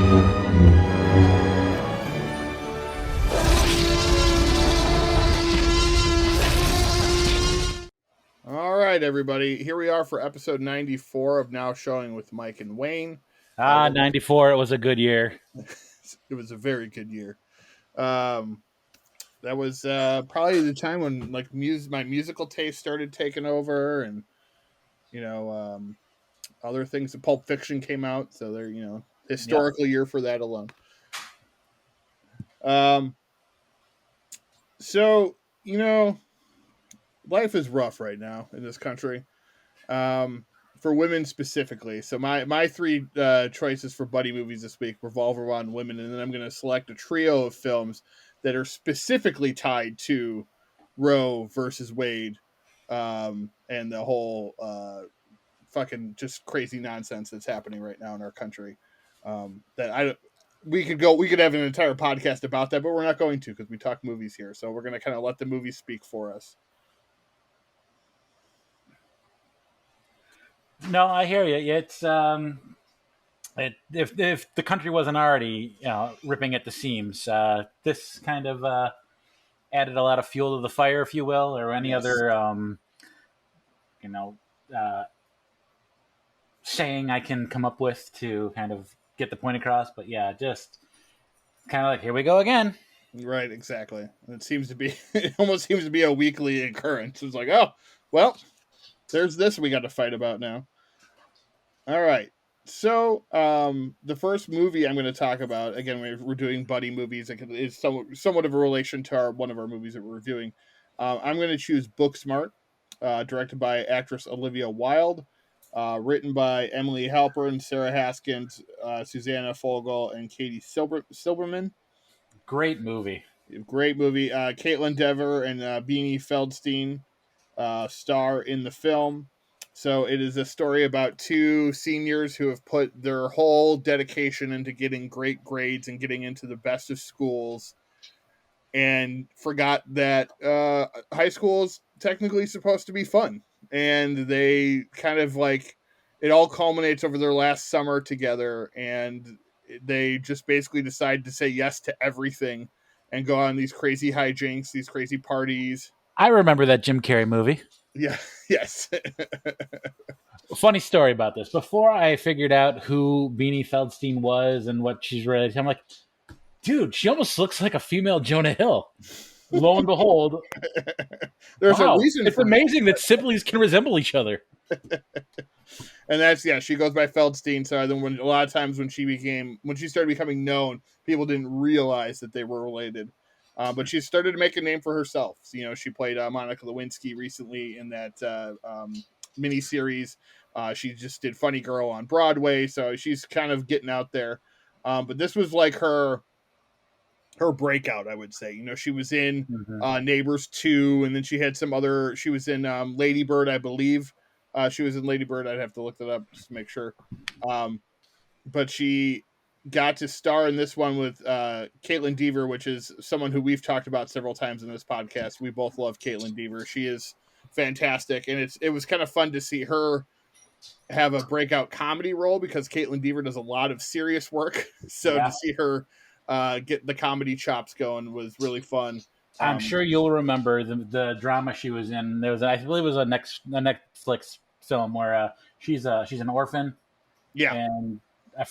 All right, everybody. Here we are for episode 94 of Now Showing with Mike and Wayne. 94. It was a good year. It was a very good year. That was probably the time when like my musical taste started taking over, and other things. Pulp Fiction came out, so they're historical year for that alone. So life is rough right now in this country. For women specifically. So my three choices for buddy movies this week revolve around women, and then I'm going to select a trio of films that are specifically tied to Roe versus Wade, and the whole fucking just crazy nonsense that's happening right now in our country. We could have an entire podcast about that, but we're not going to because we talk movies here. So we're going to kind of let the movies speak for us. No, I hear you. It's if the country wasn't already ripping at the seams, this kind of added a lot of fuel to the fire, if you will, or any other saying I can come up with to kind of get the point across. But yeah, just kind of like, here we go again. Right, exactly. It almost seems to be a weekly occurrence. It's like, oh, well, there's this we got to fight about now. All right. So the first movie I'm going to talk about, again, we're doing buddy movies. It's somewhat of a relation to one of our movies that we're reviewing. I'm going to choose Booksmart, directed by actress Olivia Wilde, written by Emily Halpern, Sarah Haskins, Susanna Fogel, and Katie Silberman. Great movie. Caitlin Dever and Beanie Feldstein star in the film. So it is a story about two seniors who have put their whole dedication into getting great grades and getting into the best of schools, and forgot that high school is technically supposed to be fun. And they kind of it all culminates over their last summer together, and they just basically decide to say yes to everything and go on these crazy hijinks, these crazy parties. I remember that Jim Carrey movie. Yeah. Yes. Funny story about this. Before I figured out who Beanie Feldstein was and what she's really, I'm like, dude, she almost looks like a female Jonah Hill. Lo and behold, there's a reason. It's amazing that siblings can resemble each other. And she goes by Feldstein. So then a lot of times when she started becoming known, people didn't realize that they were related. But she started to make a name for herself. So, she played Monica Lewinsky recently in that miniseries. She just did Funny Girl on Broadway, so she's kind of getting out there. But this was like her breakout, I would say. She was in Neighbors 2, and then she had some other. She was in Lady Bird, I believe. She was in Lady Bird. I'd have to look that up just to make sure. But she got to star in this one with Caitlin Dever, which is someone who we've talked about several times in this podcast. We both love Caitlin Dever. She is fantastic, and it was kind of fun to see her have a breakout comedy role because Caitlin Dever does a lot of serious work. So to see her get the comedy chops going was really fun. I'm sure you'll remember the drama she was in. There was, I believe, it was a Netflix film where she's an orphan. Yeah, and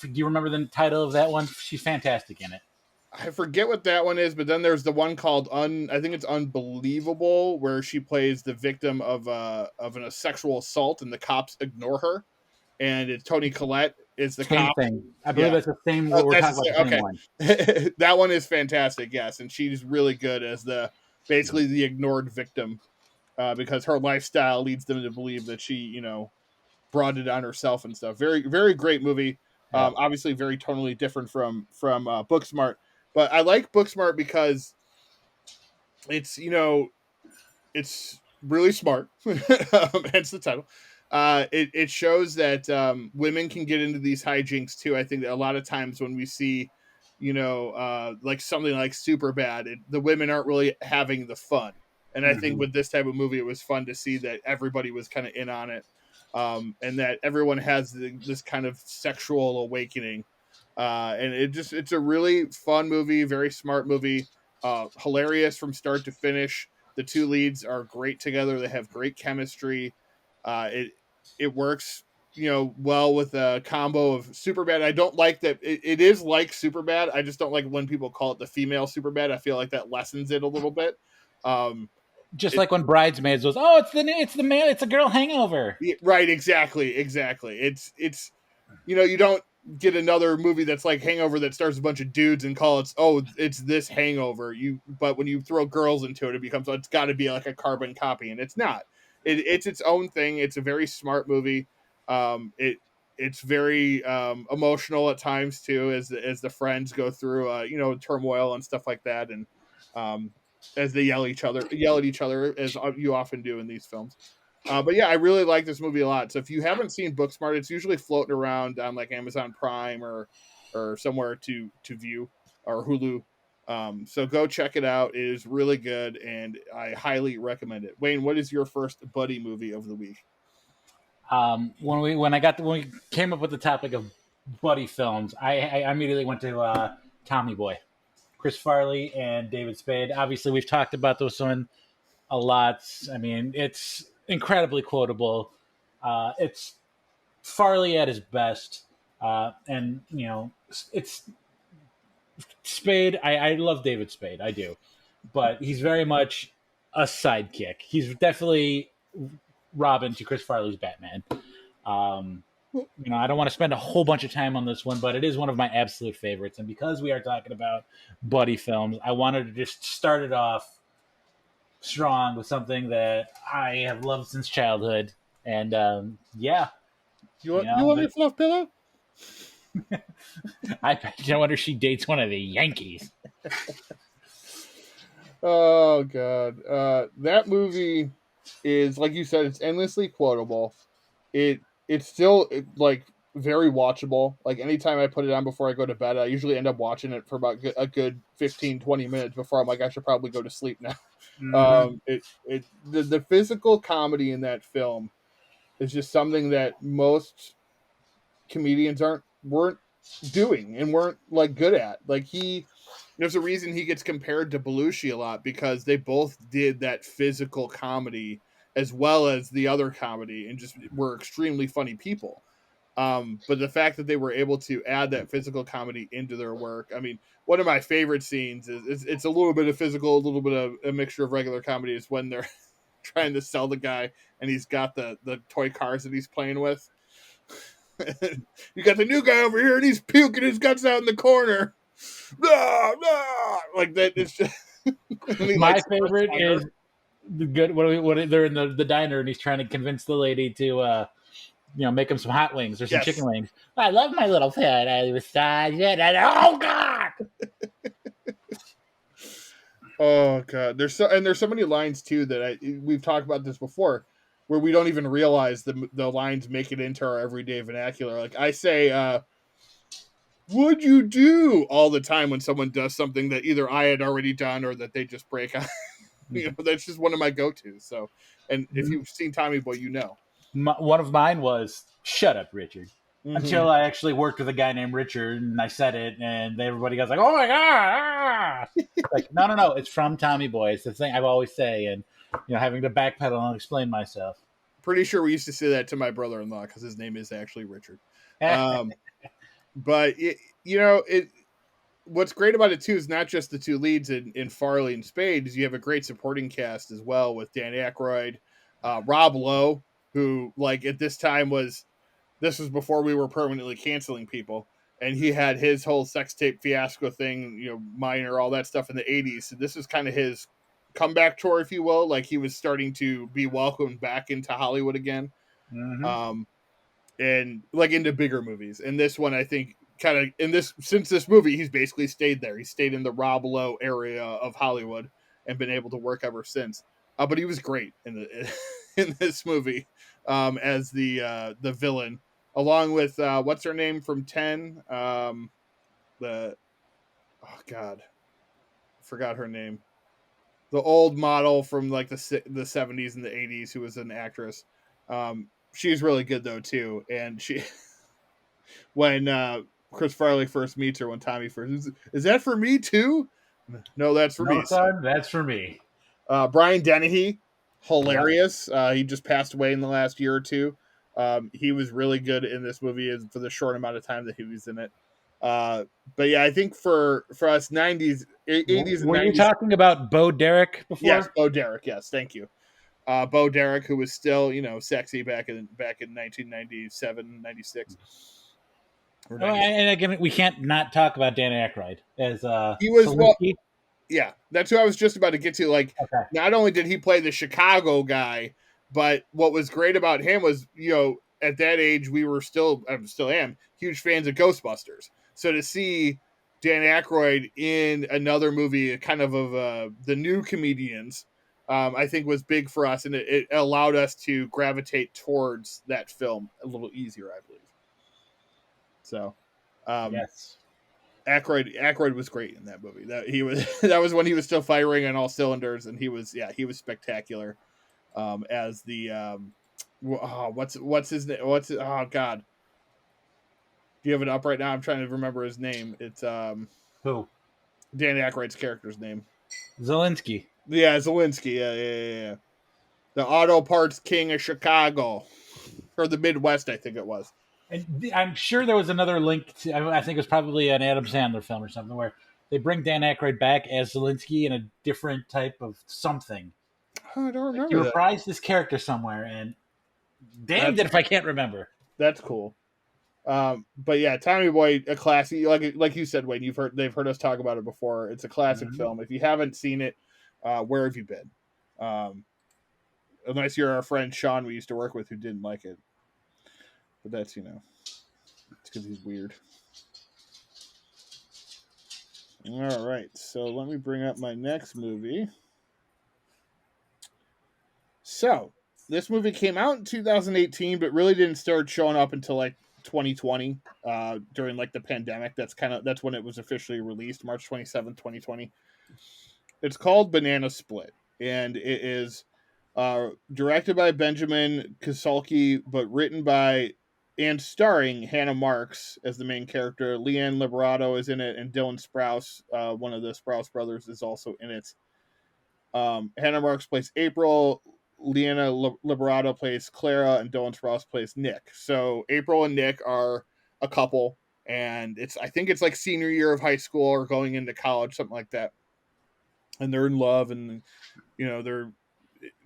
do you remember the title of that one? She's fantastic in it. I forget what that one is, but then there's the one called I think it's Unbelievable, where she plays the victim of a sexual assault, and the cops ignore her, and it's Toni Collette is the same cop. Thing. I believe that's the same. What we're talking about. Okay, one. That one is fantastic. Yes, and she's really good as basically the ignored victim, because her lifestyle leads them to believe that she brought it on herself and stuff. Very, very great movie. Yeah. Obviously, very tonally different from Booksmart. But I like Booksmart because it's it's really smart. Hence the title. It shows that women can get into these hijinks too. I think that a lot of times when we see, like something like Superbad, the women aren't really having the fun. And I think with this type of movie, it was fun to see that everybody was kind of in on it, and that everyone has this kind of sexual awakening And it's a really fun movie, very smart movie, hilarious from start to finish. The two leads are great together. They have great chemistry. It works, well with a combo of Superbad. I don't like that it is like Superbad. I just don't like when people call it the female Superbad. I feel like that lessens it a little bit. Just It, like when Bridesmaids was, oh, it's a girl hangover. right, exactly. It's you don't get another movie that's like Hangover that stars a bunch of dudes and call it, oh, it's this Hangover. But when you throw girls into it, it's got to be like a carbon copy, and it's not. It's its own thing. It's a very smart movie. It's very emotional at times too, as the friends go through turmoil and stuff like that, and as they yell at each other, as you often do in these films. But yeah, I really like this movie a lot. So if you haven't seen Booksmart, it's usually floating around on like Amazon Prime or somewhere to view, or Hulu. So go check it out. It is really good, and I highly recommend it. Wayne, what is your first buddy movie of the week? When we came up with the topic of buddy films, I immediately went to Tommy Boy, Chris Farley and David Spade. Obviously, we've talked about this one a lot. I mean, it's incredibly quotable. It's Farley at his best, and it's Spade. I love David Spade, I do, but he's very much a sidekick. He's definitely Robin to Chris Farley's Batman. I don't want to spend a whole bunch of time on this one, but it is one of my absolute favorites. And because we are talking about buddy films, I wanted to just start it off strong with something that I have loved since childhood. And yeah, You want me fluff pillow? I wonder if she dates one of the Yankees. Oh god, that movie is, like you said, it's endlessly quotable. It's still like very watchable. Like anytime I put it on before I go to bed, I usually end up watching it for about a good 15-20 minutes before I'm like, I should probably go to sleep now. Mm-hmm. The physical comedy in that film is just something that most comedians weren't doing and weren't like good at. Like there's a reason he gets compared to Belushi a lot, because they both did that physical comedy as well as the other comedy, and just were extremely funny people. But the fact that they were able to add that physical comedy into their work, I mean, one of my favorite scenes is it's a little bit of physical, a little bit of a mixture of regular comedy, is when they're trying to sell the guy and he's got the toy cars that he's playing with. You got the new guy over here and he's puking his guts out in the corner. Like that. It's just my favorite is the good when they're in the diner and he's trying to convince the lady to make him some hot wings or some chicken wings. I love my little pet. I was oh god. Oh god, there's so many lines too that we've talked about this before, where we don't even realize the lines make it into our everyday vernacular. Like I say, "Would you do?" all the time when someone does something that either I had already done or that they just break on. That's just one of my go-tos. So, and if you've seen Tommy Boy, one of mine was "Shut up, Richard." Mm-hmm. Until I actually worked with a guy named Richard, and I said it, and everybody goes like, "Oh my god!" Like, no, it's from Tommy Boy. It's the thing I've always say, and having to backpedal and explain myself. Pretty sure we used to say that to my brother-in-law because his name is actually Richard. But what's great about it too is not just the two leads in Farley and Spade, is you have a great supporting cast as well with Dan Aykroyd, Rob Lowe, who like at this time this was before we were permanently canceling people, and he had his whole sex tape fiasco thing, Minor, all that stuff in the 80s. So this was kind of his comeback tour, if you will. Like he was starting to be welcomed back into Hollywood again. Mm-hmm. And like into bigger movies. And this one, I think, kind of since this movie, he's basically stayed there. He stayed in the Rob Lowe area of Hollywood and been able to work ever since. But he was great in this movie as the villain, along with what's her name from 10? Forgot her name. The old model from like the 70s and the 80s who was an actress. She's really good though too, and she when Chris Farley first meets her when Tommy first is that for me too? No, that's for No, me. son, that's for me. Brian Dennehy, Yep. hilarious. He just passed away in the last year or two. He was really good in this movie for the short amount of time that he was in it. Uh, but yeah, I think for us 90s, 80s and Were you 90s, talking about Bo Derek yes, before? Bo Derek, yes, thank you. Bo Derek, who was still, sexy back in 1997, 96. Or Oh, 96. and again, we can't not talk about Dan Aykroyd as He was, well, Selinsky. yeah, that's who I was just about to get to. Like, Okay. not only did he play the Chicago guy, but what was great about him was, at that age, we were I still am, huge fans of Ghostbusters. So to see Dan Aykroyd in another movie, kind of the new comedians, I think was big for us, and it allowed us to gravitate towards that film a little easier, I believe. So, Yes. Aykroyd was great in that movie. That was when he was still firing on all cylinders, and he was spectacular. As the what's his name? Oh God, do you have it up right now? I'm trying to remember his name. It's Who? Dan Aykroyd's character's name. Zelensky. Yeah, Zelensky. Yeah. The auto parts king of Chicago, or the Midwest, I think it was. And I'm sure there was another link to. I think it was probably an Adam Sandler film or something where they bring Dan Aykroyd back as Zelensky in a different type of something. Oh, I don't Like he remember that. reprised this character somewhere, and damned That's it if I can't remember. that's cool. But yeah, Tommy Boy, a classic. Like you said, Wayne, they've heard us talk about it before. It's a classic Mm-hmm. film. If you haven't seen it, where have you been? Unless you're our friend Sean we used to work with who didn't like it. But that's it's because he's weird. All right, so let me bring up my next movie. So this movie came out in 2018, but really didn't start showing up until like 2020, during like the pandemic. That's when it was officially released, March 27th, 2020. It's called Banana Split, and it is directed by Benjamin Kasulki, but written by and starring Hannah Marks as the main character. Leanne Liberato is in it, and Dylan Sprouse, one of the Sprouse brothers, is also in it. Hannah Marks plays April. Leanna Liberato plays Clara, and Dylan Sprouse plays Nick. So April and Nick are a couple, and I think it's like senior year of high school or going into college, something like that. And they're in love, and they're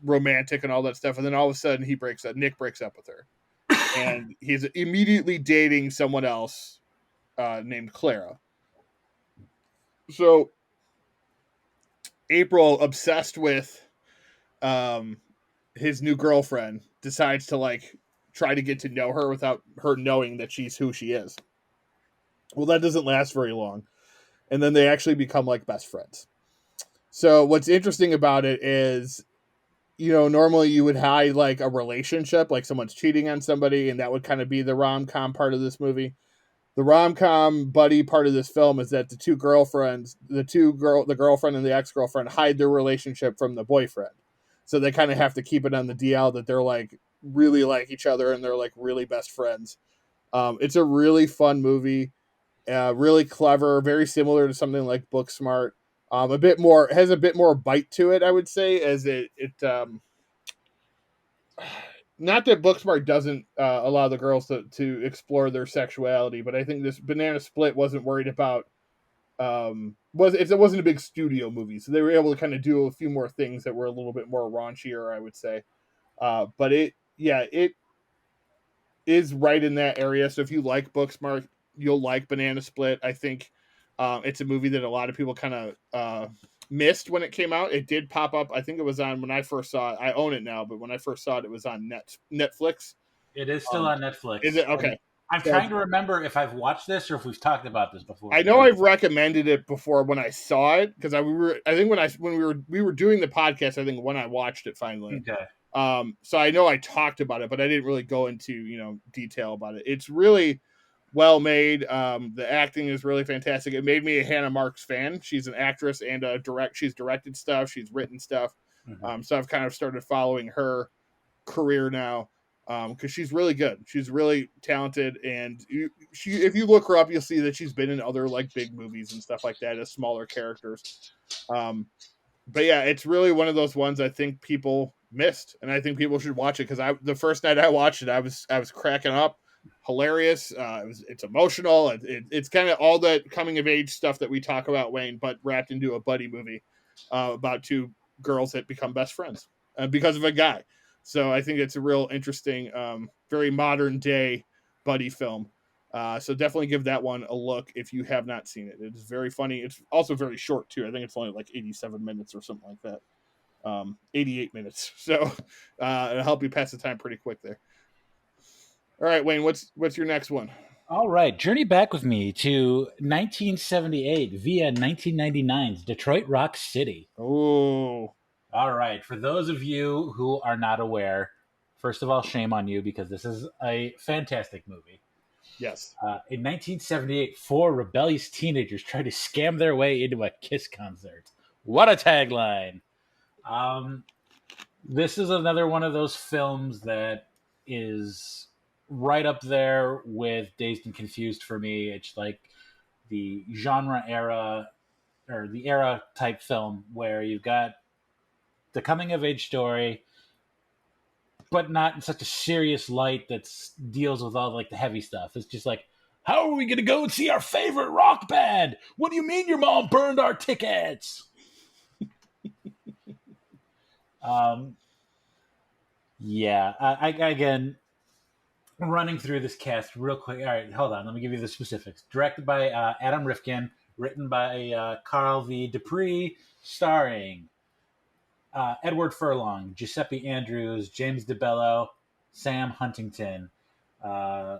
romantic and all that stuff. And then all of a sudden, Nick breaks up with her, and he's immediately dating someone else named Clara. So April, obsessed with his new girlfriend, decides to like try to get to know her without her knowing that she's who she is. Well, that doesn't last very long, and then they actually become like best friends. So what's interesting about it is, normally you would hide like a relationship, like someone's cheating on somebody, and that would kind of be the rom-com part of this movie. The rom-com buddy part of this film is that the girlfriend and the ex-girlfriend hide their relationship from the boyfriend. So they kind of have to keep it on the DL that they're like really like each other and they're like really best friends. It's a really fun movie, really clever, very similar to something like Booksmart. Has a bit more bite to it, I would say, as it not that Booksmart doesn't allow the girls to explore their sexuality, but I think this Banana Split wasn't worried about it wasn't a big studio movie, so they were able to kind of do a few more things that were a little bit more raunchier, I would say. But it is right in that area. So if you like Booksmart, you'll like Banana Split. I think it's a movie that a lot of people kind of missed when it came out. It did pop up. I think it was on when I first saw it. I own it now, but when I first saw it, it was on Netflix. It is still on Netflix. Is it okay? I'm trying to remember if I've watched this or if we've talked about this before. I know I've recommended it before when I saw it because I think when we were doing the podcast, I think when I watched it finally. Okay. So I know I talked about it, but I didn't really go into detail about it. It's really well made. The acting is really fantastic. It made me a Hannah Marks fan. She's an actress and she's directed stuff. She's written stuff. Mm-hmm. So I've kind of started following her career now. because she's really good. She's really talented, and if you look her up, you'll see that she's been in other like big movies and stuff like that as smaller characters. Um, but yeah, it's really one of those ones I think people missed, and I think people should watch it because the first night I watched it, I was cracking up, hilarious. It's emotional. It's kind of all that coming of age stuff that we talk about, Wayne, but wrapped into a buddy movie about two girls that become best friends because of a guy. So I think it's a real interesting, very modern day buddy film. So definitely give that one a look if you have not seen it. It's very funny. It's also very short too. I think it's only like 87 minutes or something like that. 88 minutes. So it'll help you pass the time pretty quick there. All right, Wayne, what's your next one? All right, journey back with me to 1978 via 1999's Detroit Rock City. Oh, all right. For those of you who are not aware, first of all, shame on you because this is a fantastic movie. Yes. In 1978, four rebellious teenagers tried to scam their way into a Kiss concert. What a tagline. This is another one of those films that is right up there with Dazed and Confused for me. It's like the genre era or the era type film where you've got the coming of age story, but not in such a serious light that deals with all like the heavy stuff. It's just like, how are we going to go and see our favorite rock band? What do you mean your mom burned our tickets? Yeah, I again, running through this cast real quick. All right, hold on. Let me give you the specifics. Directed by Adam Rifkin, written by Carl V. Dupree, starring Edward Furlong, Giuseppe Andrews, James DeBello, Sam Huntington,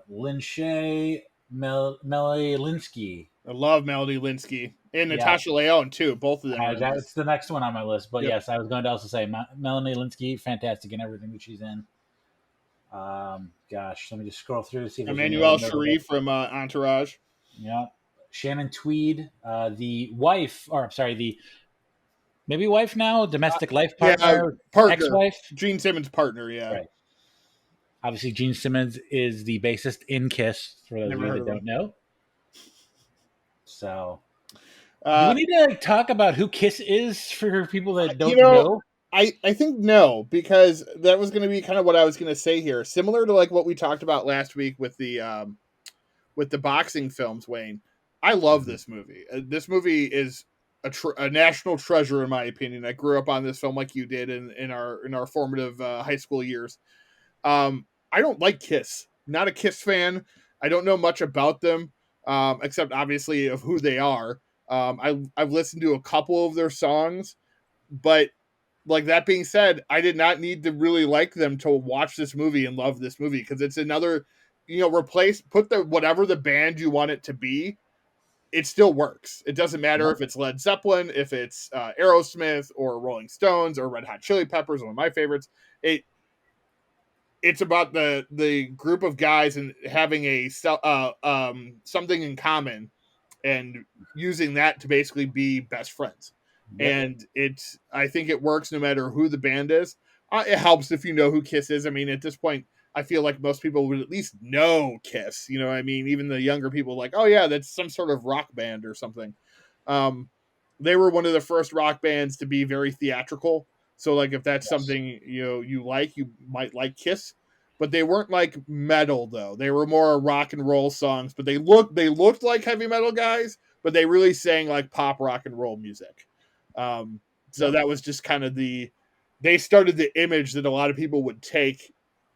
Lynn Shay, Melody Linsky. I love Melody Linsky and Natasha Leone too. Both of them. That's the next one on my list. But Yep. yes, I was going to also say Melanie Linsky, fantastic in everything that she's in. Gosh, let me just scroll through to see if Emmanuel Sharif from Entourage. Yeah, Shannon Tweed, the wife, or I'm sorry, the maybe wife now, domestic life partner, ex-wife, Gene Simmons' partner. Yeah, right. Obviously, Gene Simmons is the bassist in Kiss. For those of you that don't know. So, do we need to like talk about who Kiss is for people that don't know? I think no, because that was going to be kind of what I was going to say here. Similar to like what we talked about last week with the boxing films, Wayne. I love this movie. This movie is a national treasure in my opinion. I grew up on this film like you did in our formative high school years. I don't like Kiss. Not a Kiss fan. I don't know much about them except obviously of who they are. I've listened to a couple of their songs, but like that being said, I did not need to really like them to watch this movie and love this movie because it's another, put whatever the band you want it to be, it still works. It doesn't matter if it's Led Zeppelin, if it's Aerosmith or Rolling Stones or Red Hot Chili Peppers, one of my favorites. It's about the group of guys and having a something in common and using that to basically be best friends. And I think it works no matter who the band is. It helps if you know who Kiss is. I mean, at this point, I feel like most people would at least know Kiss. You know what I mean? Even the younger people like, oh yeah, that's some sort of rock band or something. They were one of the first rock bands to be very theatrical. So like if that's something you like, you might like Kiss. But they weren't like metal though. They were more rock and roll songs, but they looked like heavy metal guys, but they really sang like pop rock and roll music. So that was just kind of they started the image that a lot of people would take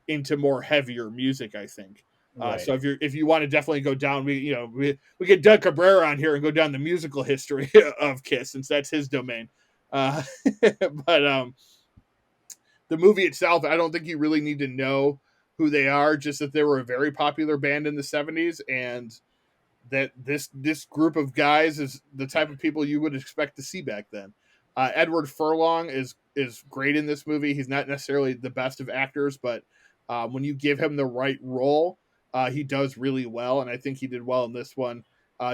into more heavier music, I think. Right. So if you want to definitely go down, we get Doug Cabrera on here and go down the musical history of Kiss, since that's his domain. But the movie itself, I don't think you really need to know who they are, just that they were a very popular band in the 70s, and that this group of guys is the type of people you would expect to see back then. Edward Furlong is great in this movie. He's not necessarily the best of actors, but when you give him the right role, he does really well, and I think he did well in this one.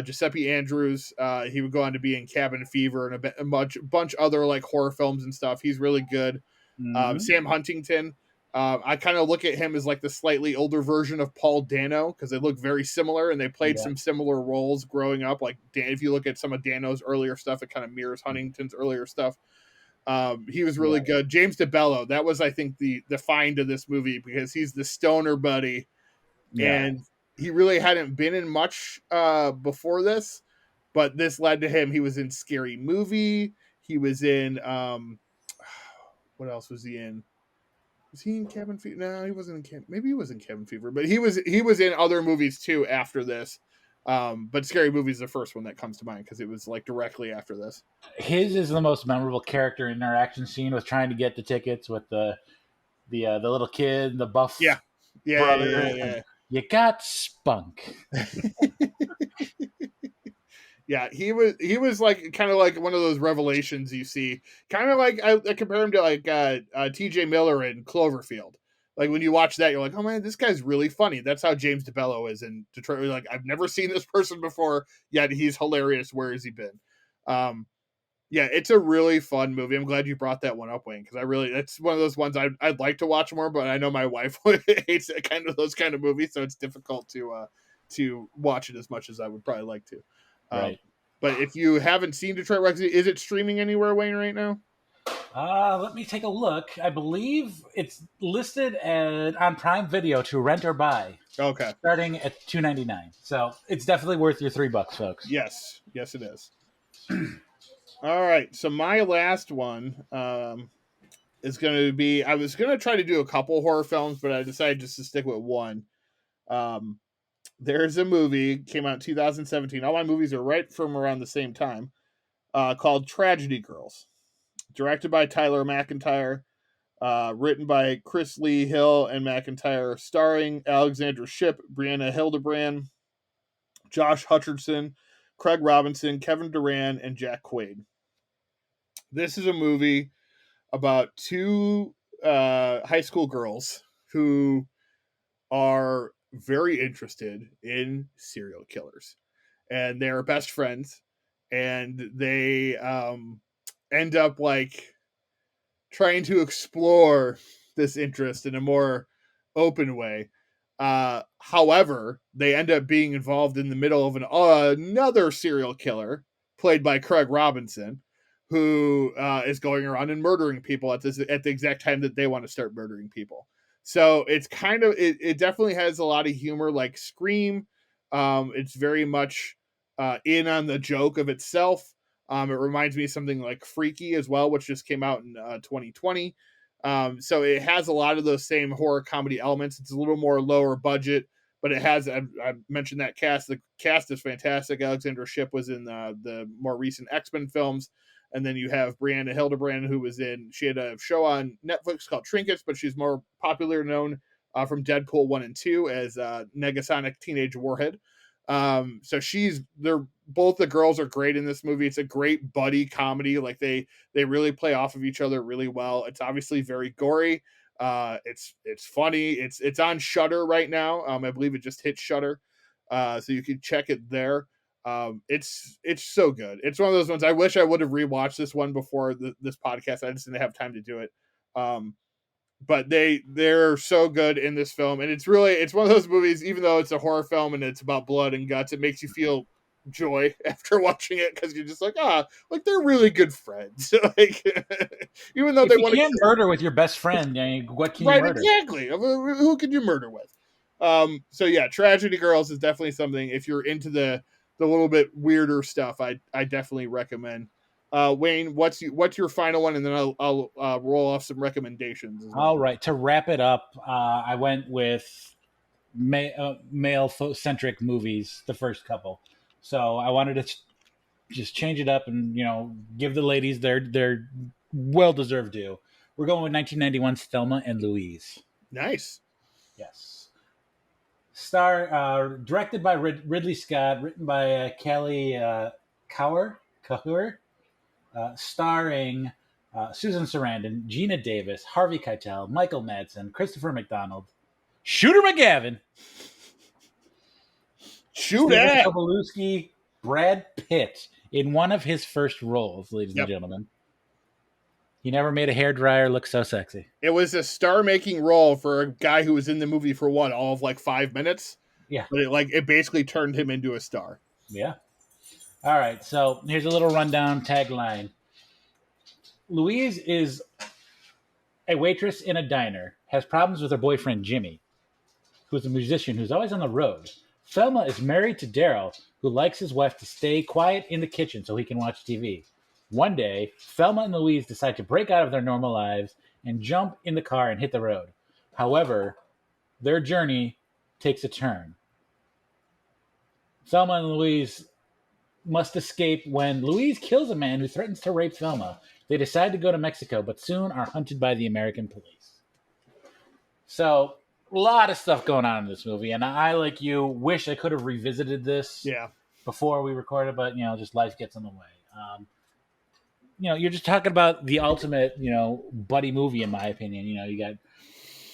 Giuseppe Andrews, he would go on to be in Cabin Fever and a bunch other like horror films and stuff. He's really good. Mm-hmm. Sam Huntington, I kind of look at him as like the slightly older version of Paul Dano because they look very similar and they played Yeah. some similar roles growing up. Like if you look at some of Dano's earlier stuff, it kind of mirrors Huntington's earlier stuff. He was really good. James DeBello, that was I think the find of this movie because he's the stoner buddy, and he really hadn't been in much before this, but this led to him. He was in Scary Movie. He was in what else was he in? Was he in Cabin Fever? No, he wasn't in Cabin. Maybe he was in Cabin Fever, but he was in other movies too after this. But Scary Movie is the first one that comes to mind because it was like directly after this. His is the most memorable character interaction scene with trying to get the tickets with the little kid, the buff brother. Yeah. You got spunk. Yeah, he was like kind of like one of those revelations you see. Kind of like I compare him to like T.J. Miller in Cloverfield. Like when you watch that, you're like, oh man, this guy's really funny. That's how James DeBello is in Detroit. You're like, I've never seen this person before, yet he's hilarious. Where has he been? Yeah, it's a really fun movie. I'm glad you brought that one up, Wayne, because that's one of those ones I'd like to watch more, but I know my wife hates those kind of movies, so it's difficult to watch it as much as I would probably like to. Right. But if you haven't seen Detroit Red Sea, is it streaming anywhere, Wayne, right now? Let me take a look. I believe it's listed on Prime Video to rent or buy. Okay. Starting at $2.99. So it's definitely worth your $3, folks. Yes, it is. All right. So my last one is going to be. I was going to try to do a couple horror films, but I decided just to stick with one. There's a movie came out in 2017. All my movies are right from around the same time. Called Tragedy Girls, directed by Tyler McIntyre, written by Chris Lee Hill and McIntyre, starring Alexandra Shipp, Brianna Hildebrand, Josh Hutcherson, Craig Robinson, Kevin Durant, and Jack Quaid. This is a movie about two high school girls who are very interested in serial killers, and they're best friends, and they end up like trying to explore this interest in a more open way. However, they end up being involved in the middle of another serial killer played by Craig Robinson, who is going around and murdering people at the exact time that they want to start murdering people. So it's kind of it definitely has a lot of humor, like Scream. It's very much in on the joke of itself. It reminds me of something like Freaky as well, which just came out in 2020. So it has a lot of those same horror comedy elements. It's a little more lower budget, but it has. I mentioned that cast. The cast is fantastic. Alexandra Shipp was in the more recent X-Men films. And then you have Brianna Hildebrand, who was she had a show on Netflix called Trinkets, but she's more popular known from Deadpool 1 and 2 as Negasonic Teenage Warhead. So both the girls are great in this movie. It's a great buddy comedy. Like they really play off of each other really well. It's obviously very gory. It's funny. It's on Shudder right now. I believe it just hit Shudder. So you can check it there. It's so good. It's one of those ones I wish I would have rewatched this one before this podcast. I just didn't have time to do it. But they're so good in this film, and it's one of those movies. Even though it's a horror film and it's about blood and guts, it makes you feel joy after watching it because you're just like like they're really good friends. Like even though if you can't murder with your best friend, what can you murder? Exactly. Who can you murder with? So yeah, Tragedy Girls is definitely something. If you're into the little bit weirder stuff, I definitely recommend. Wayne, what's your final one, and then I'll roll off some recommendations. As well. All right, to wrap it up, I went with male-centric movies, the first couple. So I wanted to just change it up and give the ladies their well-deserved due. We're going with 1991's Thelma and Louise. Nice. Yes. Directed by Ridley Scott, written by Kelly Kaur, starring Susan Sarandon, Gina Davis, Harvey Keitel, Michael Madsen, Christopher McDonald, Shooter McGavin, Belushi, Brad Pitt in one of his first roles, ladies and gentlemen. He never made a hairdryer look so sexy. It was a star-making role for a guy who was in the movie for what, all of like 5 minutes, Yeah. but it basically turned him into a star. Yeah. All right. So here's a little rundown tagline. Louise is a waitress in a diner, has problems with her boyfriend Jimmy, who's a musician who's always on the road. Thelma is married to Daryl, who likes his wife to stay quiet in the kitchen so he can watch TV. One day, Thelma and Louise decide to break out of their normal lives and jump in the car and hit the road. However, their journey takes a turn. Thelma and Louise must escape when Louise kills a man who threatens to rape Thelma. They decide to go to Mexico, but soon are hunted by the American police. So, a lot of stuff going on in this movie, and I, like you, wish I could have revisited this before we recorded, but, just life gets in the way. You're just talking about the ultimate, buddy movie, in my opinion. You got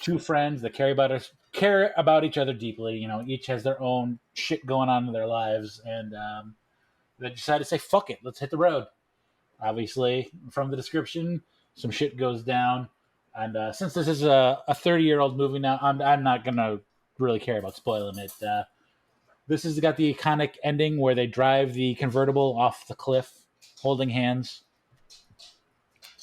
two friends that care about each other deeply. Each has their own shit going on in their lives, and they decide to say, fuck it, let's hit the road. Obviously, from the description, some shit goes down. And since this is a 30-year-old movie now, I'm not going to really care about spoiling it. This has got the iconic ending where they drive the convertible off the cliff holding hands.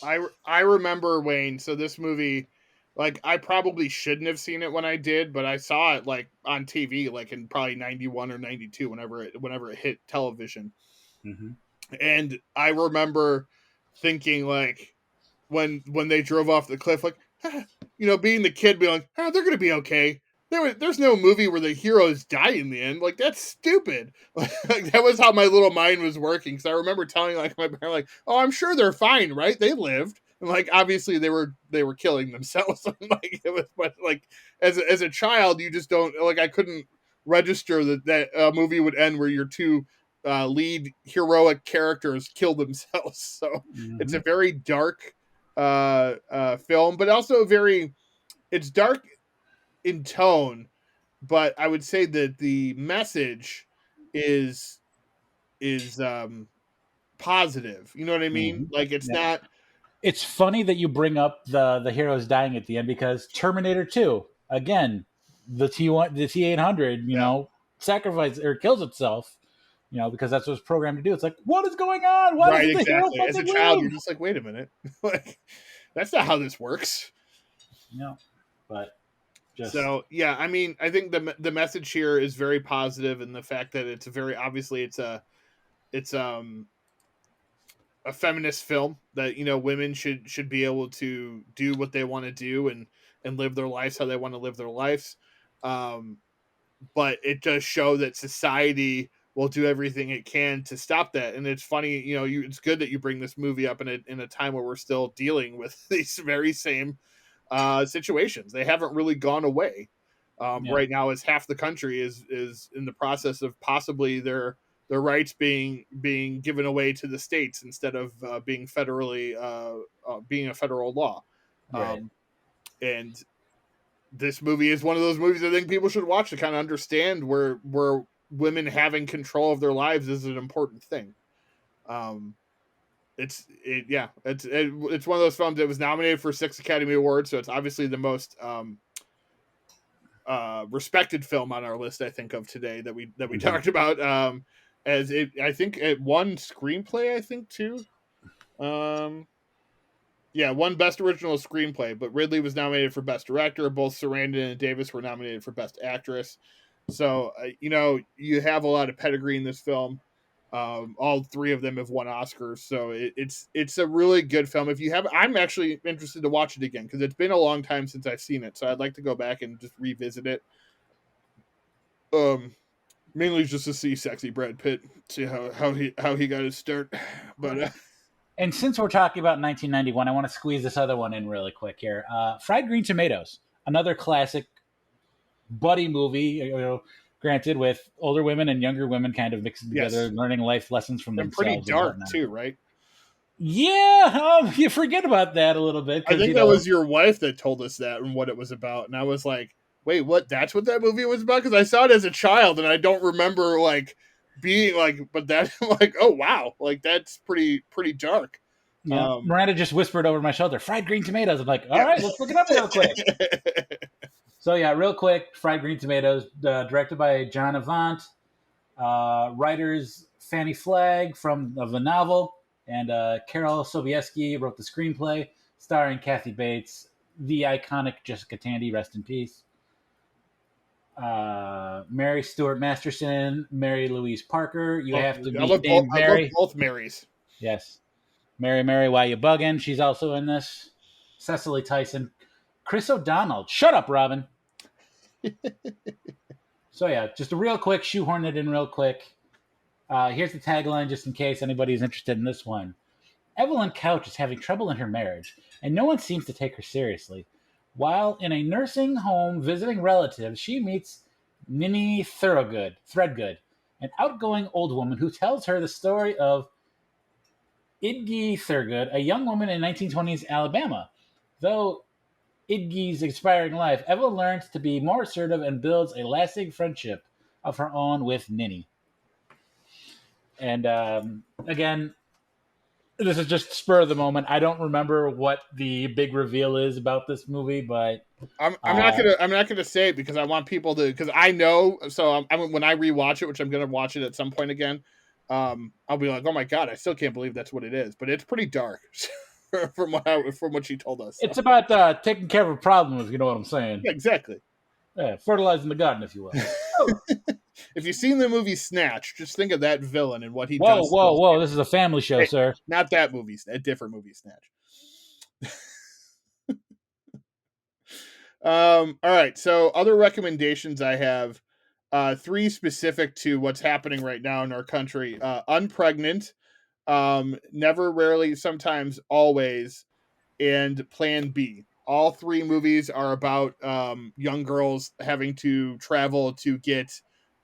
I remember, Wayne, so this movie, like, I probably shouldn't have seen it when I did, but I saw it, like, on TV, like, in probably 91 or 92, whenever it hit television. Mm-hmm. And I remember thinking, like, when they drove off the cliff, like, being the kid, being like, they're going to be okay. There's no movie where the heroes die in the end. Like, that's stupid. Like, that was how my little mind was working. So I remember telling, like, my parents, like, oh, I'm sure they're fine, right? They lived. And, like, obviously they were killing themselves. Like, it was, but, like, as a child, you just don't, like, I couldn't register that a movie would end where your two lead heroic characters kill themselves. So It's a very dark film, but also it's dark in tone, but I would say that the message is positive. You know what I mean? Mm-hmm. Like, it's not. It's funny that you bring up the heroes dying at the end, because Terminator 2, again, the T-800, sacrifices or kills itself, because that's what it's programmed to do. It's like, what is going on? Why Right, does the hero exactly. As a child, you're just like, wait a minute, like, that's not how this works. But so yeah, I mean, I think the message here is very positive, and the fact that it's a feminist film that women should be able to do what they want to do and live their lives how they want to live their lives. But it does show that society will do everything it can to stop that. And it's funny, it's good that you bring this movie up in a time where we're still dealing with these very same situations. They haven't really gone away. Right now, as half the country is in the process of possibly their rights being given away to the states instead of being federally being a federal law. Right. And this movie is one of those movies I think people should watch to kind of understand where women having control of their lives is an important thing. It's one of those films that was nominated for 6 Academy Awards, so it's obviously the most respected film on our list, I think, of today that we talked about. I think it won screenplay, I think, too. Won Best Original Screenplay, but Ridley was nominated for Best Director. Both Sarandon and Davis were nominated for Best Actress. So, you have a lot of pedigree in this film. All three of them have won Oscars, so it's a really good film. If you have, I'm actually interested to watch it again because it's been a long time since I've seen it, so I'd like to go back and just revisit it. Mainly just to see sexy Brad Pitt, see how he got his start. But and since we're talking about 1991, I want to squeeze this other one in really quick here. Fried Green Tomatoes, another classic buddy movie. Granted, with older women and younger women kind of mixed together, learning life lessons from themselves. Pretty dark too, right? Yeah, you forget about that a little bit. I think that was your wife that told us that and what it was about, and I was like, "Wait, what? That's what that movie was about?" Because I saw it as a child, and I don't remember like being like, but that like, oh wow, like that's pretty dark. Yeah, Miranda just whispered over my shoulder, "Fried green tomatoes." I'm like, "All right, let's look it up real quick." So yeah, real quick, Fried Green Tomatoes, directed by John Avant, writers Fanny Flagg of the novel, and Carol Sobieski wrote the screenplay, starring Kathy Bates, the iconic Jessica Tandy, rest in peace. Mary Stuart Masterson, Mary Louise Parker. You have to be named Mary. I love both Marys. Yes. Mary, why you bugging? She's also in this. Cecily Tyson. Chris O'Donnell. Shut up, Robin. So yeah, just a real quick, shoehorn it in real quick. Here's the tagline just in case anybody's interested in this one. Evelyn Couch is having trouble in her marriage, and no one seems to take her seriously. While in a nursing home visiting relatives, she meets Ninny Threadgood, an outgoing old woman who tells her the story of Idgie Thurgood, a young woman in 1920s Alabama. Though Idgie's expiring life, Evelyn learns to be more assertive and builds a lasting friendship of her own with Ninny. And again, this is just spur of the moment. I don't remember what the big reveal is about this movie, but I'm not gonna say it because I want people to, because I know. So when I rewatch it, which I'm gonna watch it at some point again, I'll be like, oh my god, I still can't believe that's what it is. But it's pretty dark from what she told us. So. It's about taking care of a problem, if you know what I'm saying. Yeah, exactly. Yeah, fertilizing the garden, if you will. If you've seen the movie Snatch, just think of that villain and what he does. Whoa! This is a family show, hey, sir. Not that movie, a different movie, Snatch. All right. So other recommendations I have, 3 specific to what's happening right now in our country. Unpregnant, Never, Rarely, Sometimes, Always, and Plan B. All 3 movies are about young girls having to travel to get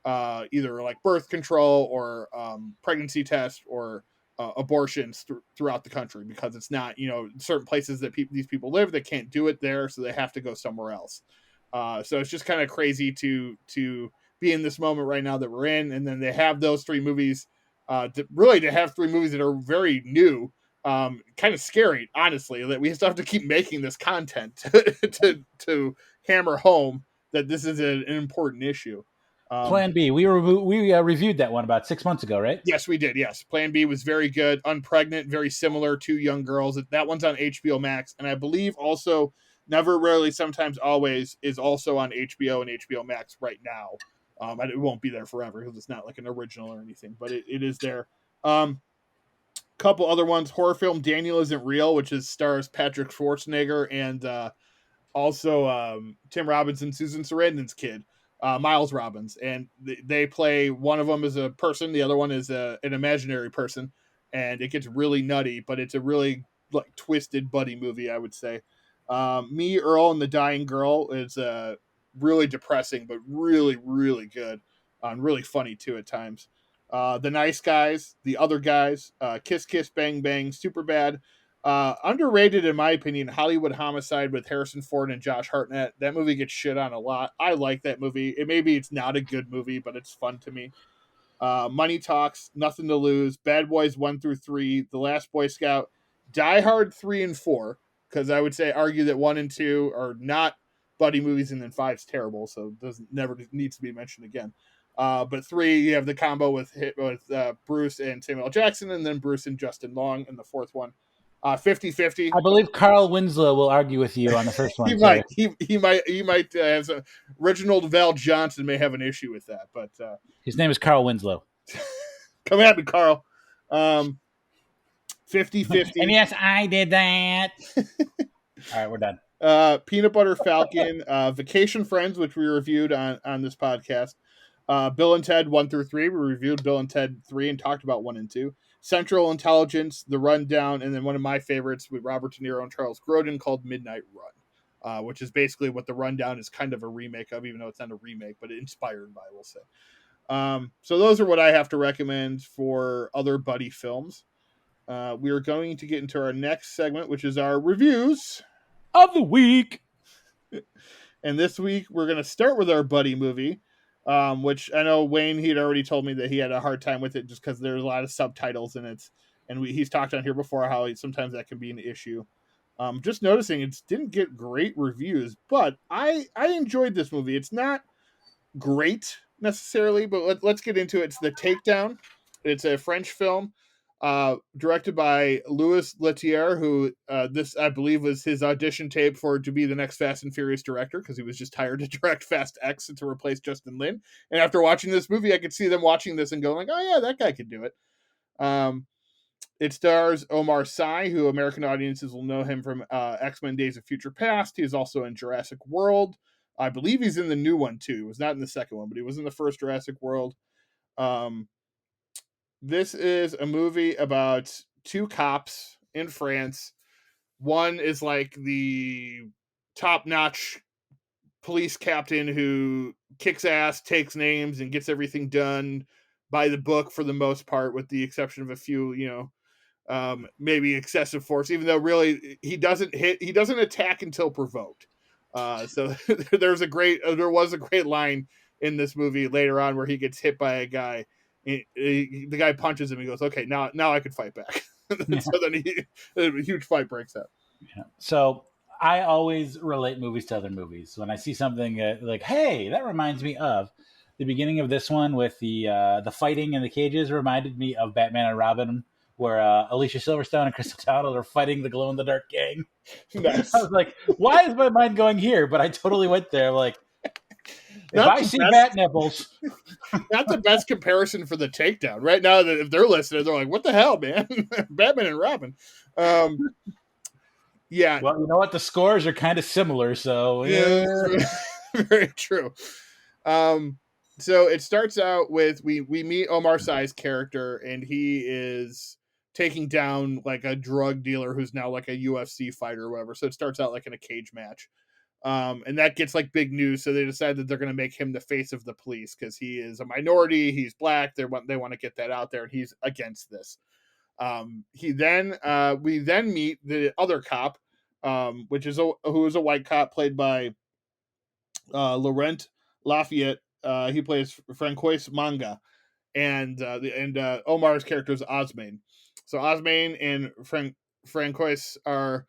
either like birth control or pregnancy tests or abortions throughout the country, because it's not, certain places that these people live, they can't do it there, so they have to go somewhere else. So it's just kind of crazy to be in this moment right now that we're in. And then they have those 3 movies, to have 3 movies that are very new. Kind of scary, honestly, that we still have to keep making this content to hammer home that this is an important issue. Plan B. We reviewed that one about 6 months ago, right? Yes, we did. Yes, Plan B was very good. Unpregnant, very similar to Young Girls. That one's on HBO Max, and I believe also Never, Rarely, Sometimes, Always is also on HBO and HBO Max right now. It won't be there forever because it's not like an original or anything, but it is there. Couple other ones: horror film Daniel Isn't Real, which stars Patrick Schwarzenegger and also Tim Robbins and Susan Sarandon's kid, Miles Robbins, and they play, one of them is a person, the other one is an imaginary person, and it gets really nutty, but it's a really like twisted buddy movie, I would say. Me, Earl, and the Dying Girl is really depressing, but really, really good, and really funny too at times. The Nice Guys, The Other Guys, Kiss Kiss Bang Bang, Superbad. Underrated in my opinion, Hollywood Homicide with Harrison Ford and Josh Hartnett. That movie gets shit on a lot. I like that movie. Maybe it's not a good movie, but it's fun to me. Money Talks, Nothing to Lose, Bad Boys 1 through 3, The Last Boy Scout, Die Hard 3 and 4, because I would argue that 1 and 2 are not buddy movies, and then 5's terrible, so it never needs to be mentioned again. But 3, you have the combo with Bruce and Samuel Jackson, and then Bruce and Justin Long in the 4th one. 50-50. I believe Carl Winslow will argue with you on the first one. He might have some. Reginald Val Johnson may have an issue with that, but his name is Carl Winslow. Come at me, Carl. 50-50. And yes, I did that. All right, we're done. Peanut Butter Falcon, Vacation Friends, which we reviewed on this podcast. Bill and Ted 1 through 3. We reviewed Bill and Ted 3 and talked about 1 and 2. Central Intelligence, The Rundown, and then one of my favorites with Robert De Niro and Charles Grodin called Midnight Run, which is basically what The Rundown is kind of a remake of, even though it's not a remake, but inspired by, we'll say. So those are what I have to recommend for other buddy films. We are going to get into our next segment, which is our reviews of the week. And this week, we're going to start with our buddy movie, which I know Wayne, he'd already told me that he had a hard time with it just because there's a lot of subtitles in it. and he's talked on here before how sometimes that can be an issue. Just noticing it didn't get great reviews, but I enjoyed this movie. It's not great necessarily, but let's get into it. It's The Takedown. It's a French film directed by Louis Leterrier, who this I believe was his audition tape to be the next Fast and Furious director, because he was just hired to direct Fast X to replace Justin Lin. And after watching this movie, I could see them watching this and going like, "Oh yeah, that guy could do it." Um, it stars Omar Sy, who American audiences will know him from X-Men Days of Future Past. He is also in Jurassic World. I believe he's in the new one too. He was not in the second one, but he was in the first Jurassic World. This is a movie about two cops in France. One is like the top-notch police captain who kicks ass, takes names, and gets everything done by the book for the most part, with the exception of a few, maybe excessive force, even though really he doesn't attack until provoked. So there was a great line in this movie later on where he gets hit by a guy. The guy punches him. He goes, "Okay, now I could fight back." So then a huge fight breaks out. Yeah. So I always relate movies to other movies. When I see something like, hey, that reminds me of the beginning of this one with the fighting in the cages, reminded me of Batman and Robin, where Alicia Silverstone and Chris O'Donnell are fighting the glow-in-the-dark gang. Nice. I was like, why is my mind going here? But I totally went there. Like, if I see bat nipples. Not the best comparison for The Takedown. Right now, if they're listening, they're like, what the hell, man? Batman and Robin. Yeah. Well, you know what? The scores are kind of similar, so... Yeah, very true. So it starts out with, we meet Omar Sy's character, and he is taking down like a drug dealer who's now like a UFC fighter or whatever. So it starts out like in a cage match. And that gets like big news. So they decide that they're going to make him the face of the police because he is a minority. He's black. They want to get that out there, and he's against this. We then meet the other cop, who is a white cop played by Laurent Lafayette. He plays Francois Manga, and Omar's character is Osman. So Osman and Francois are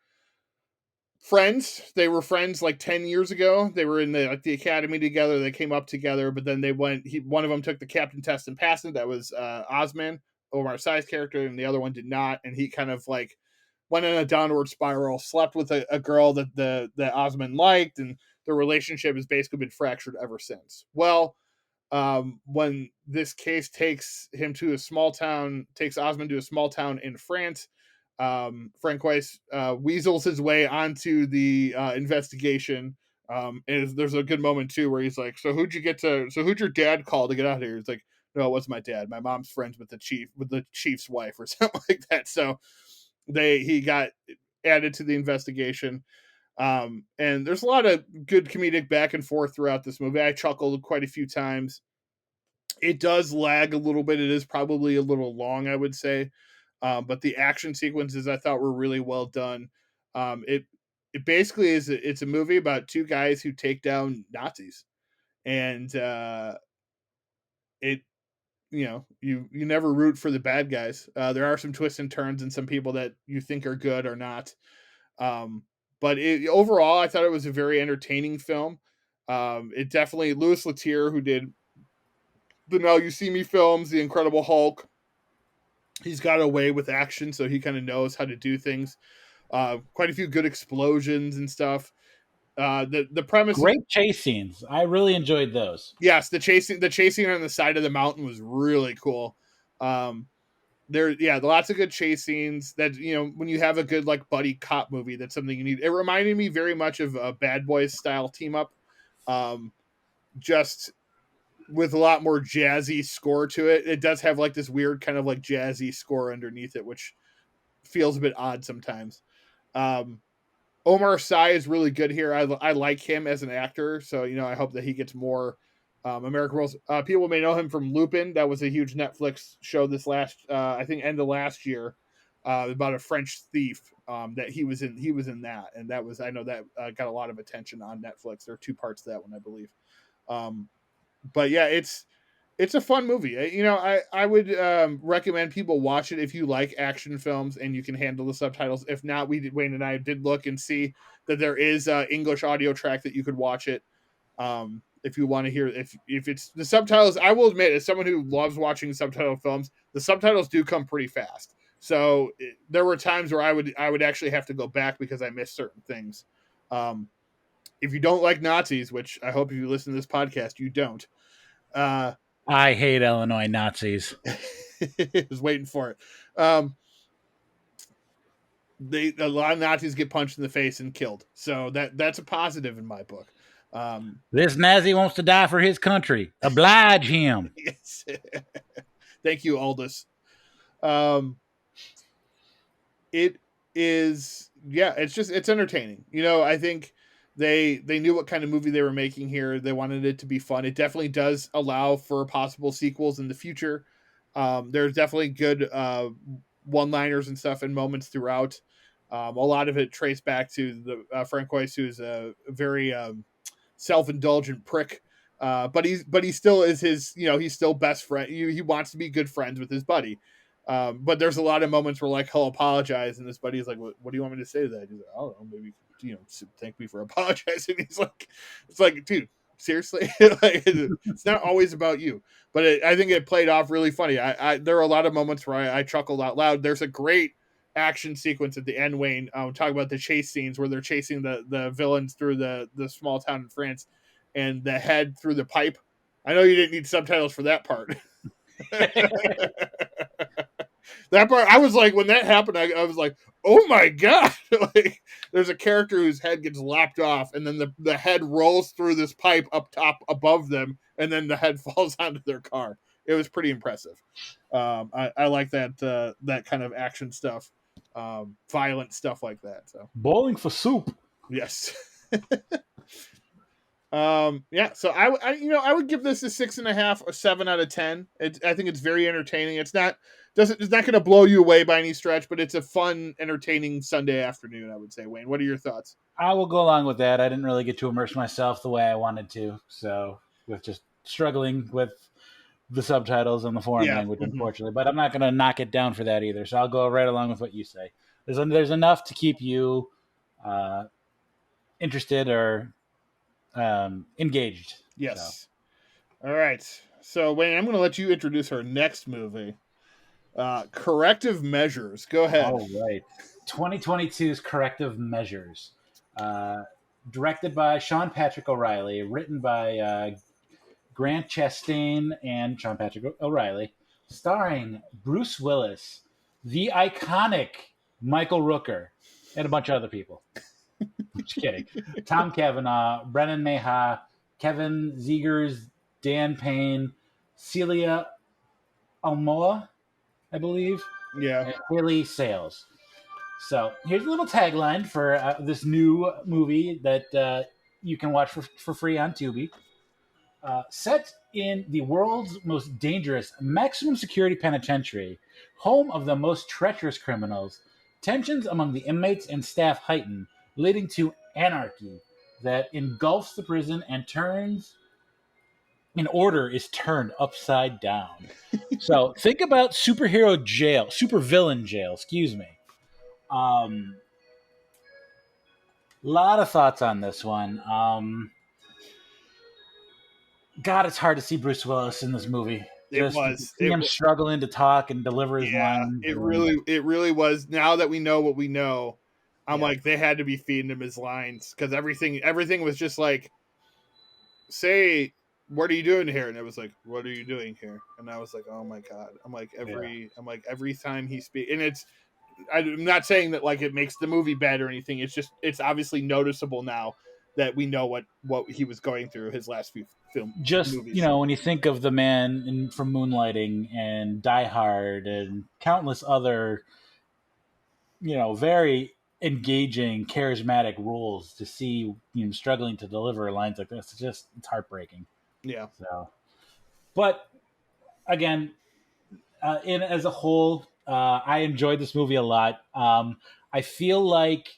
friends. They were friends like 10 years ago. They were in the academy together. They came up together, but then one of them took the captain test and passed it. That was Osman, Omar Sy's character, and the other one did not. And he kind of like went in a downward spiral, slept with a girl that Osman liked, and the relationship has basically been fractured ever since. Well, when this case takes Osman to a small town in France, Francois weasels his way onto the investigation. And there's a good moment too where he's like, so who'd your dad call to get out of here? He's like, no, it wasn't my dad. My mom's friends with the chief's wife or something like that. So he got added to the investigation. And there's a lot of good comedic back and forth throughout this movie. I chuckled quite a few times. It does lag a little bit. It is probably a little long, I would say. But the action sequences I thought were really well done. It basically it's a movie about two guys who take down Nazis, and you never root for the bad guys. There are some twists and turns and some people that you think are good or not. But overall, I thought it was a very entertaining film. It definitely, Louis Leterrier, who did the Now You See Me films, The Incredible Hulk, he's got away with action, so he kind of knows how to do things. Quite a few good explosions and stuff. The premise, great chase scenes. I really enjoyed those. Yes, the chasing on the side of the mountain was really cool. Lots of good chase scenes that, when you have a good like buddy cop movie, that's something you need. It reminded me very much of a Bad Boys style team up, just with a lot more jazzy score to it. It does have like this weird kind of like jazzy score underneath it, which feels a bit odd sometimes. Omar Sy is really good here. I like him as an actor, so I hope that he gets more American roles. People may know him from Lupin. That was a huge Netflix show this last, I think, end of last year, about a French thief that he was in. He was in that, and that was, I know that got a lot of attention on Netflix. There are 2 parts to that one, I believe. But yeah, it's It's a fun movie. I would recommend people watch it if you like action films and you can handle the subtitles. If not, Wayne and I did look and see that there is a English audio track that you could watch it. If you want to hear, if it's the subtitles, I will admit, as someone who loves watching subtitle films, the subtitles do come pretty fast. So there were times where I would actually have to go back because I missed certain things. If you don't like Nazis, which I hope if you listen to this podcast, you don't. I hate Illinois Nazis. Was waiting for it. A lot of Nazis get punched in the face and killed, so that's a positive in my book. This Nazi wants to die for his country. Oblige him. Yes. Thank you, Aldous. It is, yeah, it's entertaining. I think they knew what kind of movie they were making here. They wanted it to be fun. It definitely does allow for possible sequels in the future. There's definitely good one-liners and stuff and moments throughout. A lot of it traced back to the Francois, who's a very self-indulgent prick, but he still is he's still best friend. He wants to be good friends with his buddy. But there's a lot of moments where like he'll apologize and his buddy's like, what do you want me to say to that? He's like, I don't know, maybe thank me for apologizing. He's like, it's like, dude, seriously. Like, it's not always about you. But I think it played off really funny. There are a lot of moments where I chuckled out loud. There's a great action sequence at the end, Wayne, talking about the chase scenes where they're chasing the villains through the small town in France and the head through the pipe. I know you didn't need subtitles for that part. That part, I was like, when that happened, I was like, oh my God. Like, there's a character whose head gets lopped off and then the head rolls through this pipe up top above them and then the head falls onto their car. It was pretty impressive. I like that kind of action stuff, violent stuff like that. So Bowling for soup. yes. Yeah, so I would give this a 6.5 or 7 out of 10. I think it's very entertaining. It's not going to blow you away by any stretch, but it's a fun, entertaining Sunday afternoon, I would say. Wayne, what are your thoughts? I will go along with that. I didn't really get to immerse myself the way I wanted to, so with just struggling with the subtitles and the foreign language, unfortunately. But I'm not going to knock it down for that either. So I'll go right along with what you say. There's enough to keep you interested or engaged. Yes. So. All right. So Wayne, I'm going to let you introduce our next movie. Corrective Measures. Go ahead. All right. 2022's Corrective Measures. Directed by Sean Patrick O'Reilly, written by Grant Chastain and Sean Patrick O'Reilly, starring Bruce Willis, the iconic Michael Rooker, and a bunch of other people. Just kidding. Tom Cavanaugh, Brennan Meha, Kevin Zegers, Dan Payne, Celia Almoa, I believe. Yeah. And Haley Sales. So here's a little tagline for this new movie that you can watch for free on Tubi. Set in the world's most dangerous maximum security penitentiary, home of the most treacherous criminals, tensions among the inmates and staff heighten, leading to anarchy that engulfs the prison and order is turned upside down. So think about supervillain jail, excuse me. Lot of thoughts on this one. God, it's hard to see Bruce Willis in this movie. It was him struggling to talk and deliver his lines. It really was. Now that we know what we know, I'm like, they had to be feeding him his lines because everything was just like, say, what are you doing here? And it was like, what are you doing here? And I was like, oh my God. I'm like every time he speaks, and I'm not saying that like it makes the movie bad or anything. It's obviously noticeable now that we know what he was going through his last few movies. When you think of the man from Moonlighting and Die Hard and countless other, very engaging, charismatic roles, to see him struggling to deliver lines like this, it's heartbreaking. Yeah. So, but again, as a whole, I enjoyed this movie a lot. I feel like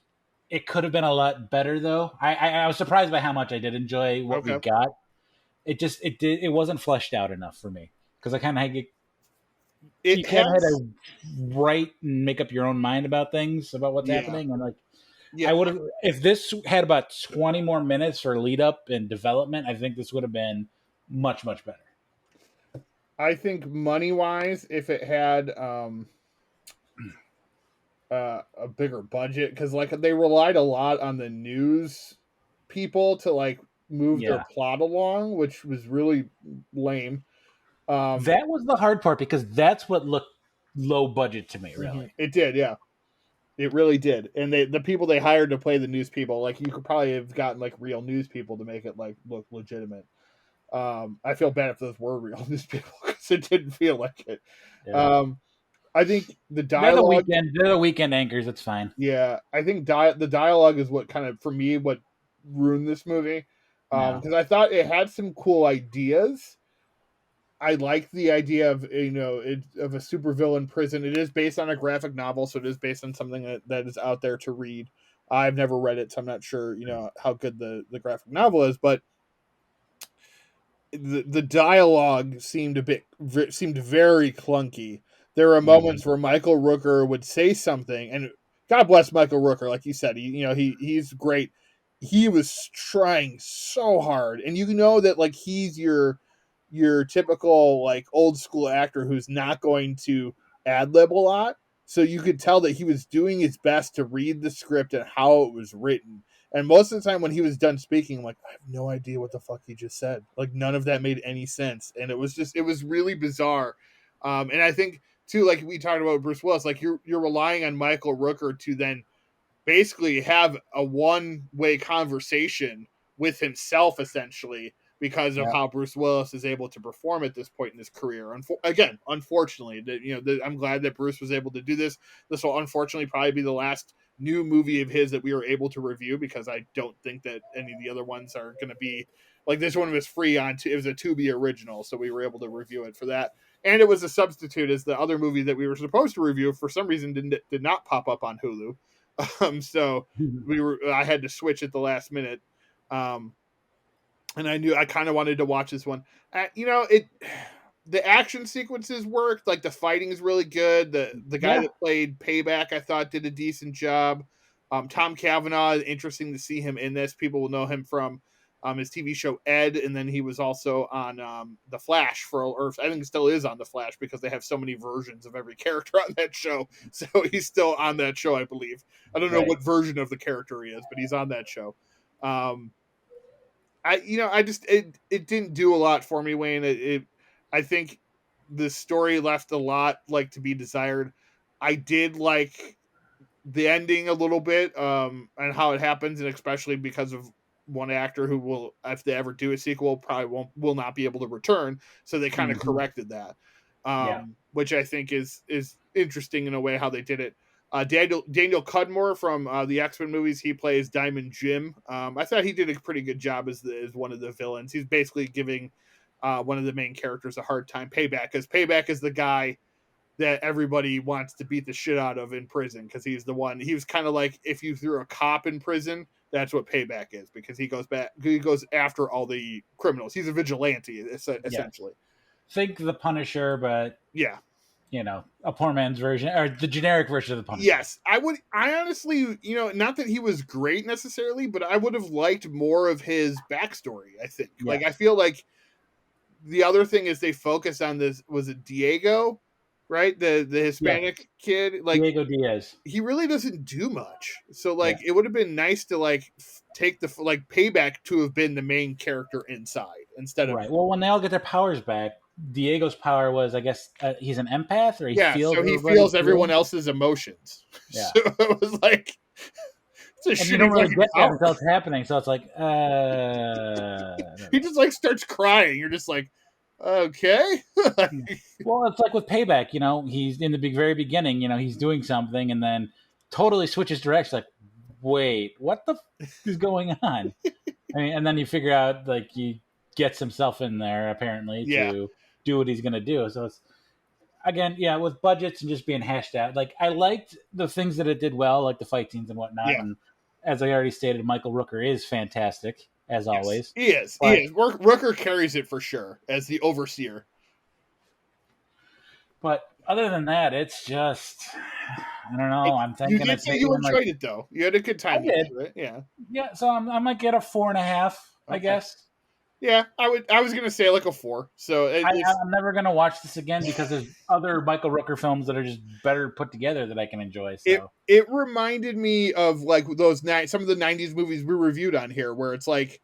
it could have been a lot better, though. I was surprised by how much I did enjoy what we got. it wasn't fleshed out enough for me because I kind of you It kind of had has, to write and make up your own mind about things about what's yeah, happening, and like yeah. I would have if this had about 20 more minutes for lead up and development. I think this would have been much better. I think money wise, if it had a bigger budget, because like they relied a lot on the news people to like move their Yeah, plot along, which was really lame. Um, that was the hard part because that's what looked low budget to me. Really, it did, yeah. It really did. And the people they hired to play the news people, like you could probably have gotten like real news people to make it like look legitimate. I feel bad if those were real news people because it didn't feel like it. yeah. Um, I think the dialogue, They're the weekend anchors. It's fine. yeah, I think the dialogue is what kind of for me what ruined this movie. Yeah, Because I thought it had some cool ideas. I like the idea of of a supervillain prison. It is based on a graphic novel, so it is based on something that is out there to read. I've never read it, so I'm not sure how good the graphic novel is, but the dialogue seemed very clunky. There were moments where Michael Rooker would say something, and God bless Michael Rooker, like you said, he's great. He was trying so hard, and you know that like he's your typical like old school actor who's not going to ad lib a lot. So you could tell that he was doing his best to read the script and how it was written. And most of the time when he was done speaking, I'm like, I have no idea what the fuck he just said. Like none of that made any sense. And it was really bizarre. And I think too, like we talked about Bruce Willis, like you're relying on Michael Rooker to then basically have a one-way conversation with himself essentially because of yeah, how Bruce Willis is able to perform at this point in his career. Again, unfortunately, I'm glad that Bruce was able to do this. This will unfortunately probably be the last new movie of his that we were able to review because I don't think that any of the other ones are going to be like this one was free on. It was a Tubi original, so we were able to review it for that. And it was a substitute as the other movie that we were supposed to review for some reason did not pop up on Hulu. So I had to switch at the last minute. And I knew I kind of wanted to watch this one. The action sequences worked, like the fighting is really good. The guy yeah. that played Payback, I thought did a decent job. Tom Cavanaugh, interesting to see him in this. People will know him from his TV show Ed, and then he was also on The Flash or I think he still is on The Flash because they have so many versions of every character on that show. So he's still on that show, I believe. I don't know Right. what version of the character he is, but he's on that show. It didn't do a lot for me, Wayne. I think the story left a lot like to be desired. I did like the ending a little bit, and how it happens, and especially because of one actor who will, if they ever do a sequel, probably will not be able to return. So they kind of Mm-hmm. corrected that, Yeah. which I think is interesting in a way how they did it. Daniel Cudmore from the X-Men movies, he plays Diamond Jim. I thought he did a pretty good job as one of the villains. He's basically giving one of the main characters a hard time. Payback is the guy that everybody wants to beat the shit out of in prison because he's the one. He was kind of like if you threw a cop in prison, that's what Payback is because he goes after all the criminals. He's a vigilante Yeah. essentially. Think the Punisher, but Yeah. a poor man's version or the generic version of the Punisher. Yes, I honestly, not that he was great necessarily, but I would have liked more of his backstory. I think, Yeah. like, I feel like the other thing is they focus on this. Was it Diego, right? The Yeah. Hispanic kid. Like, Diego Diaz. he really doesn't do much. So, Yeah. like, it would have been nice to like take the like Payback to have been the main character inside instead of Right. Well, when they all get their powers back, Diego's power was, I guess, he's an empath, or he yeah. feels So he everybody's feels everyone feelings. else's emotions. Yeah. So it was like it's a And you don't shitty really fucking get that power. until it's happening. So it's like, He just like starts crying. You're just like, okay. well, it's like with Payback. He's in the very beginning. He's doing something, and then totally switches direction. Like, wait, what the is going on? I mean, and then you figure out like he gets himself in there apparently Yeah. to do what he's going to do. So it's again, yeah, with budgets and just being hashed out. Like I liked the things that it did well, like the fight scenes and whatnot. Yeah. And as I already stated, Michael Rooker is fantastic. as Yes, always. he is. But, He is. Rooker carries it for sure as the overseer. but other than that, it's just, I don't know. I'm You thinking did it's say maybe you in like, enjoyed it though. You had a good I time going did. through it. Yeah. Yeah, so I might get a 4.5, I Okay. guess. Yeah, I was gonna say like a 4. So it's I'm never gonna watch this again because there's other Michael Rooker films that are just better put together that I can enjoy. So it reminded me of like those some of the '90s movies we reviewed on here, where it's like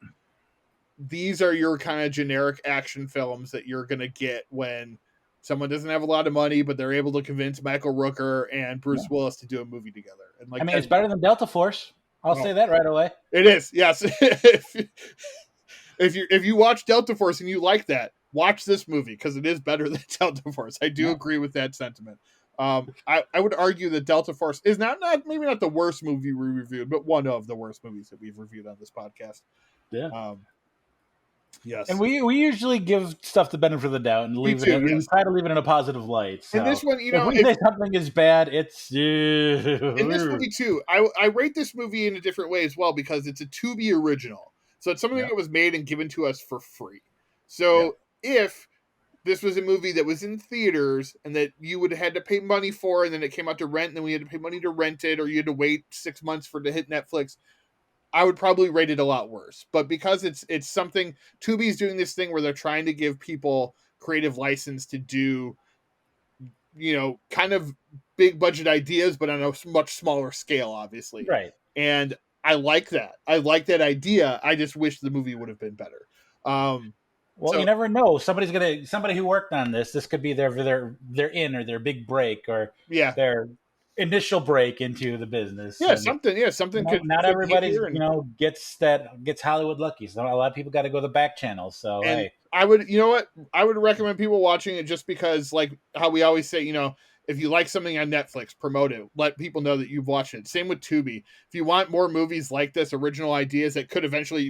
these are your kind of generic action films that you're gonna get when someone doesn't have a lot of money, but they're able to convince Michael Rooker and yeah. Bruce Willis to do a movie together. And I like mean, that, it's better than Delta Force. I'll say that right away. it is. Yes. If you watch Delta Force and you like that, watch this movie because it is better than Delta Force. I do agree with that sentiment. I would argue that Delta Force is not maybe not the worst movie we reviewed, but one of the worst movies that we've reviewed on this podcast. Yeah. Yes. And we usually give stuff the benefit of the doubt and leave too, it. We yes. try to leave it in a positive light. So And this one, if we say something is bad, it's in this movie too. I rate this movie in a different way as well because it's a Tubi original, so it's something that was made and given to us for free. So if this was a movie that was in theaters and that you would have had to pay money for, and then it came out to rent, and then we had to pay money to rent it, or you had to wait 6 months for it to hit Netflix, I would probably rate it a lot worse. But because it's something, Tubi's doing this thing where they're trying to give people creative license to do, kind of big budget ideas, but on a much smaller scale, obviously. right. And I like that. I like that idea. I just wish the movie would have been better. Well, you never know. Somebody who worked on this. This could be their in or their big break or their initial break into the business. Yeah, something could. Not everybody, gets Hollywood lucky. So a lot of people got to go the back channels. So hey, I would recommend people watching it just because, like how we always say, if you like something on Netflix, promote it. Let people know that you've watched it. Same with Tubi. If you want more movies like this, original ideas that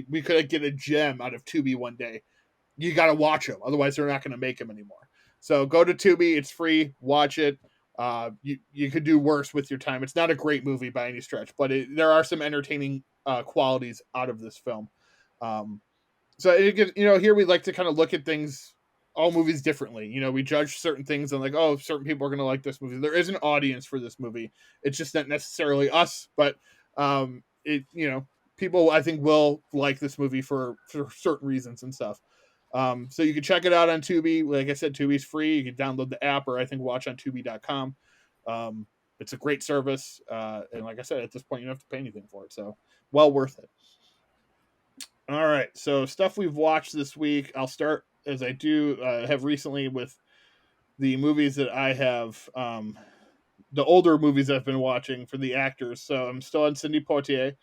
we could get a gem out of Tubi one day. You got to watch them. Otherwise, they're not going to make them anymore. So go to Tubi. It's free. Watch it. You could do worse with your time. It's not a great movie by any stretch, but there are some entertaining qualities out of this film. So it gives, here we like to kind of look at things, all movies differently. We judge certain things and like, oh, certain people are going to like this movie. There is an audience for this movie. It's just not necessarily us, but people I think will like this movie for certain reasons and stuff. So you can check it out on Tubi. Like I said, Tubi's free. You can download the app or I think watch on Tubi.com. It's a great service. And like I said, at this point, you don't have to pay anything for it. So well worth it. All right. So stuff we've watched this week. I'll start as I do have recently with the movies that I have, the older movies I've been watching for the actors. So I'm still on Sidney Poitier.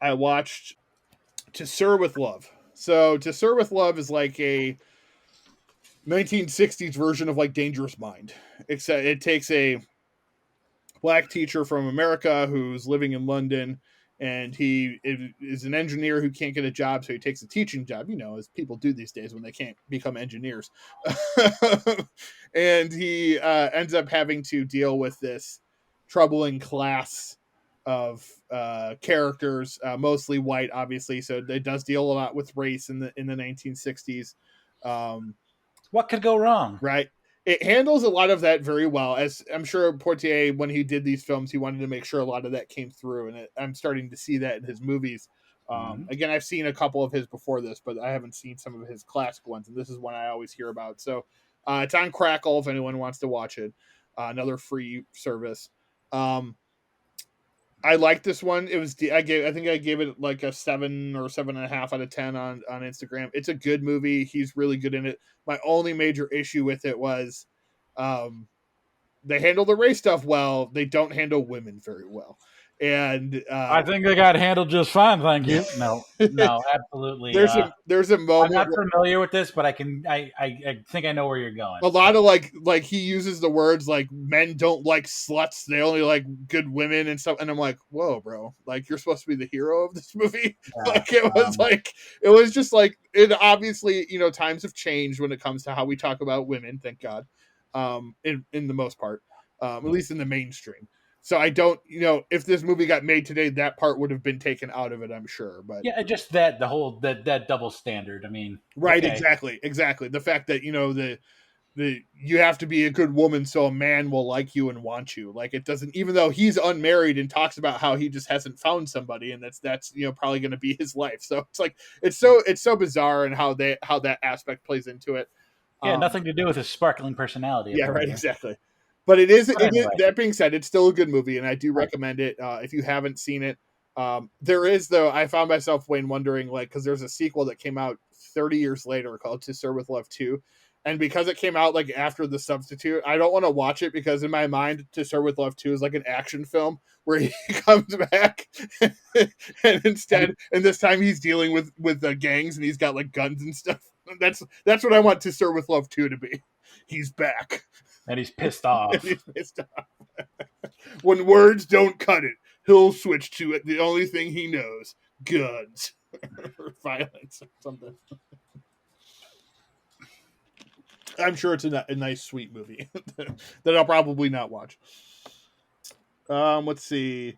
I watched To Sir with Love. So To Sir with Love is like a 1960s version of like Dangerous Mind. Except it takes a black teacher from America who's living in London, and he is an engineer who can't get a job, so he takes a teaching job, as people do these days when they can't become engineers. And he ends up having to deal with this troubling class of characters, mostly white, obviously. So it does deal a lot with race in the 1960s. What could go wrong? Right. It handles a lot of that very well. As I'm sure Poitier, when he did these films, he wanted to make sure a lot of that came through, and I'm starting to see that in his movies. Again, I've seen a couple of his before this, but I haven't seen some of his classic ones, and this is one I always hear about. So it's on Crackle if anyone wants to watch it. Another free service. I like this one. I think I gave it like a 7 or 7.5 out of 10 on Instagram. It's a good movie. He's really good in it. My only major issue with it was, they handle the race stuff well. They don't handle women very well. And I think they got handled just fine, thank you. No, absolutely. There's a moment. I'm not familiar with this, but I think I know where you're going. A lot of like he uses the words like men don't like sluts, they only like good women and stuff. And I'm like, whoa, bro! Like you're supposed to be the hero of this movie. It was just like it. Obviously, times have changed when it comes to how we talk about women. Thank God, in the most part, at least in the mainstream. So I don't, if this movie got made today, that part would have been taken out of it, I'm sure. But Yeah, just that the whole that double standard. I mean, right, okay, exactly. The fact that the you have to be a good woman so a man will like you and want you. Like it doesn't, even though he's unmarried and talks about how he just hasn't found somebody, and that's probably going to be his life. So it's like it's so bizarre, and how that aspect plays into it. yeah, nothing to do with his sparkling personality. Yeah, right, Apparently. exactly. But it is. But anyway, That being said, it's still a good movie, and I do right. recommend it if you haven't seen it. There is, though, I found myself, Wayne, wondering, like, because there's a sequel that came out 30 years later called To Serve with Love 2. And because it came out like after The Substitute, I don't want to watch it because in my mind, To Serve with Love 2 is like an action film where he comes back and this time he's dealing with the gangs and he's got like guns and stuff. That's what I want To Serve with Love 2 to be. He's back. And he's pissed off. And he's pissed off. When words don't cut it, he'll switch to it. The only thing he knows, guns or violence or something. I'm sure it's a nice, sweet movie that I'll probably not watch. Let's see.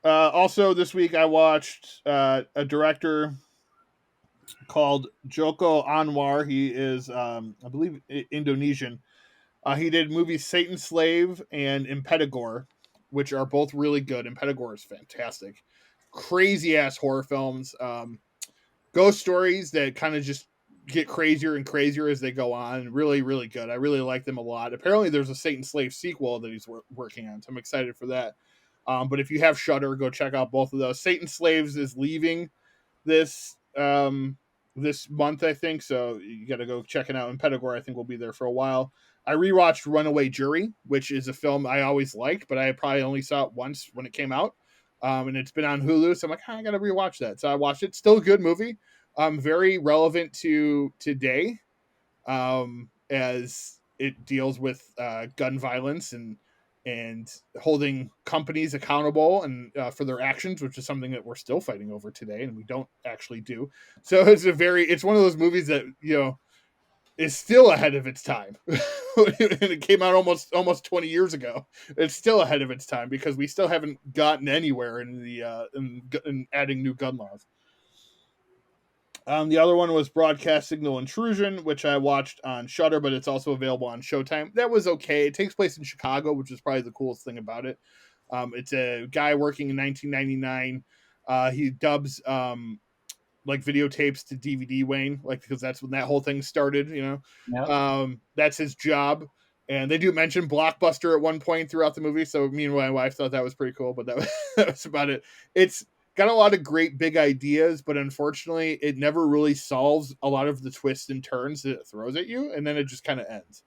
Also, this week I watched a director called Joko Anwar. He is, I believe, Indonesian. He did movies Satan's Slave and Impedagore, which are both really good. Impedagore is fantastic. Crazy ass horror films. Ghost stories that kind of just get crazier and crazier as they go on. Really, really good. I really like them a lot. Apparently, there's a Satan's Slave sequel that he's working on, so I'm excited for that. But if you have Shudder, go check out both of those. Satan's Slaves is leaving this this month, I think, so you got to go check it out. And Pedagore, I think, will be there for a while. I rewatched Runaway Jury, which is a film I always liked, but I probably only saw it once when it came out. And it's been on Hulu, so I'm like, I got to rewatch that. So I watched it. Still a good movie. Very relevant to today, as it deals with gun violence and holding companies accountable and for their actions, which is something that we're still fighting over today, and we don't actually do. So it's one of those movies that is still ahead of its time. And it came out almost 20 years ago. It's still ahead of its time because we still haven't gotten anywhere in the in adding new gun laws. The other one was Broadcast Signal Intrusion, which I watched on Shudder, but it's also available on Showtime. That was okay. It takes place in Chicago, which is probably the coolest thing about it. It's a guy working in 1999. He dubs like videotapes to DVD, Wayne, like because that's when that whole thing started. Yep. That's his job. And they do mention Blockbuster at one point throughout the movie. So me and my wife thought that was pretty cool, but that was about it. It's got a lot of great big ideas, but unfortunately it never really solves a lot of the twists and turns that it throws at you, and then it just kind of ends.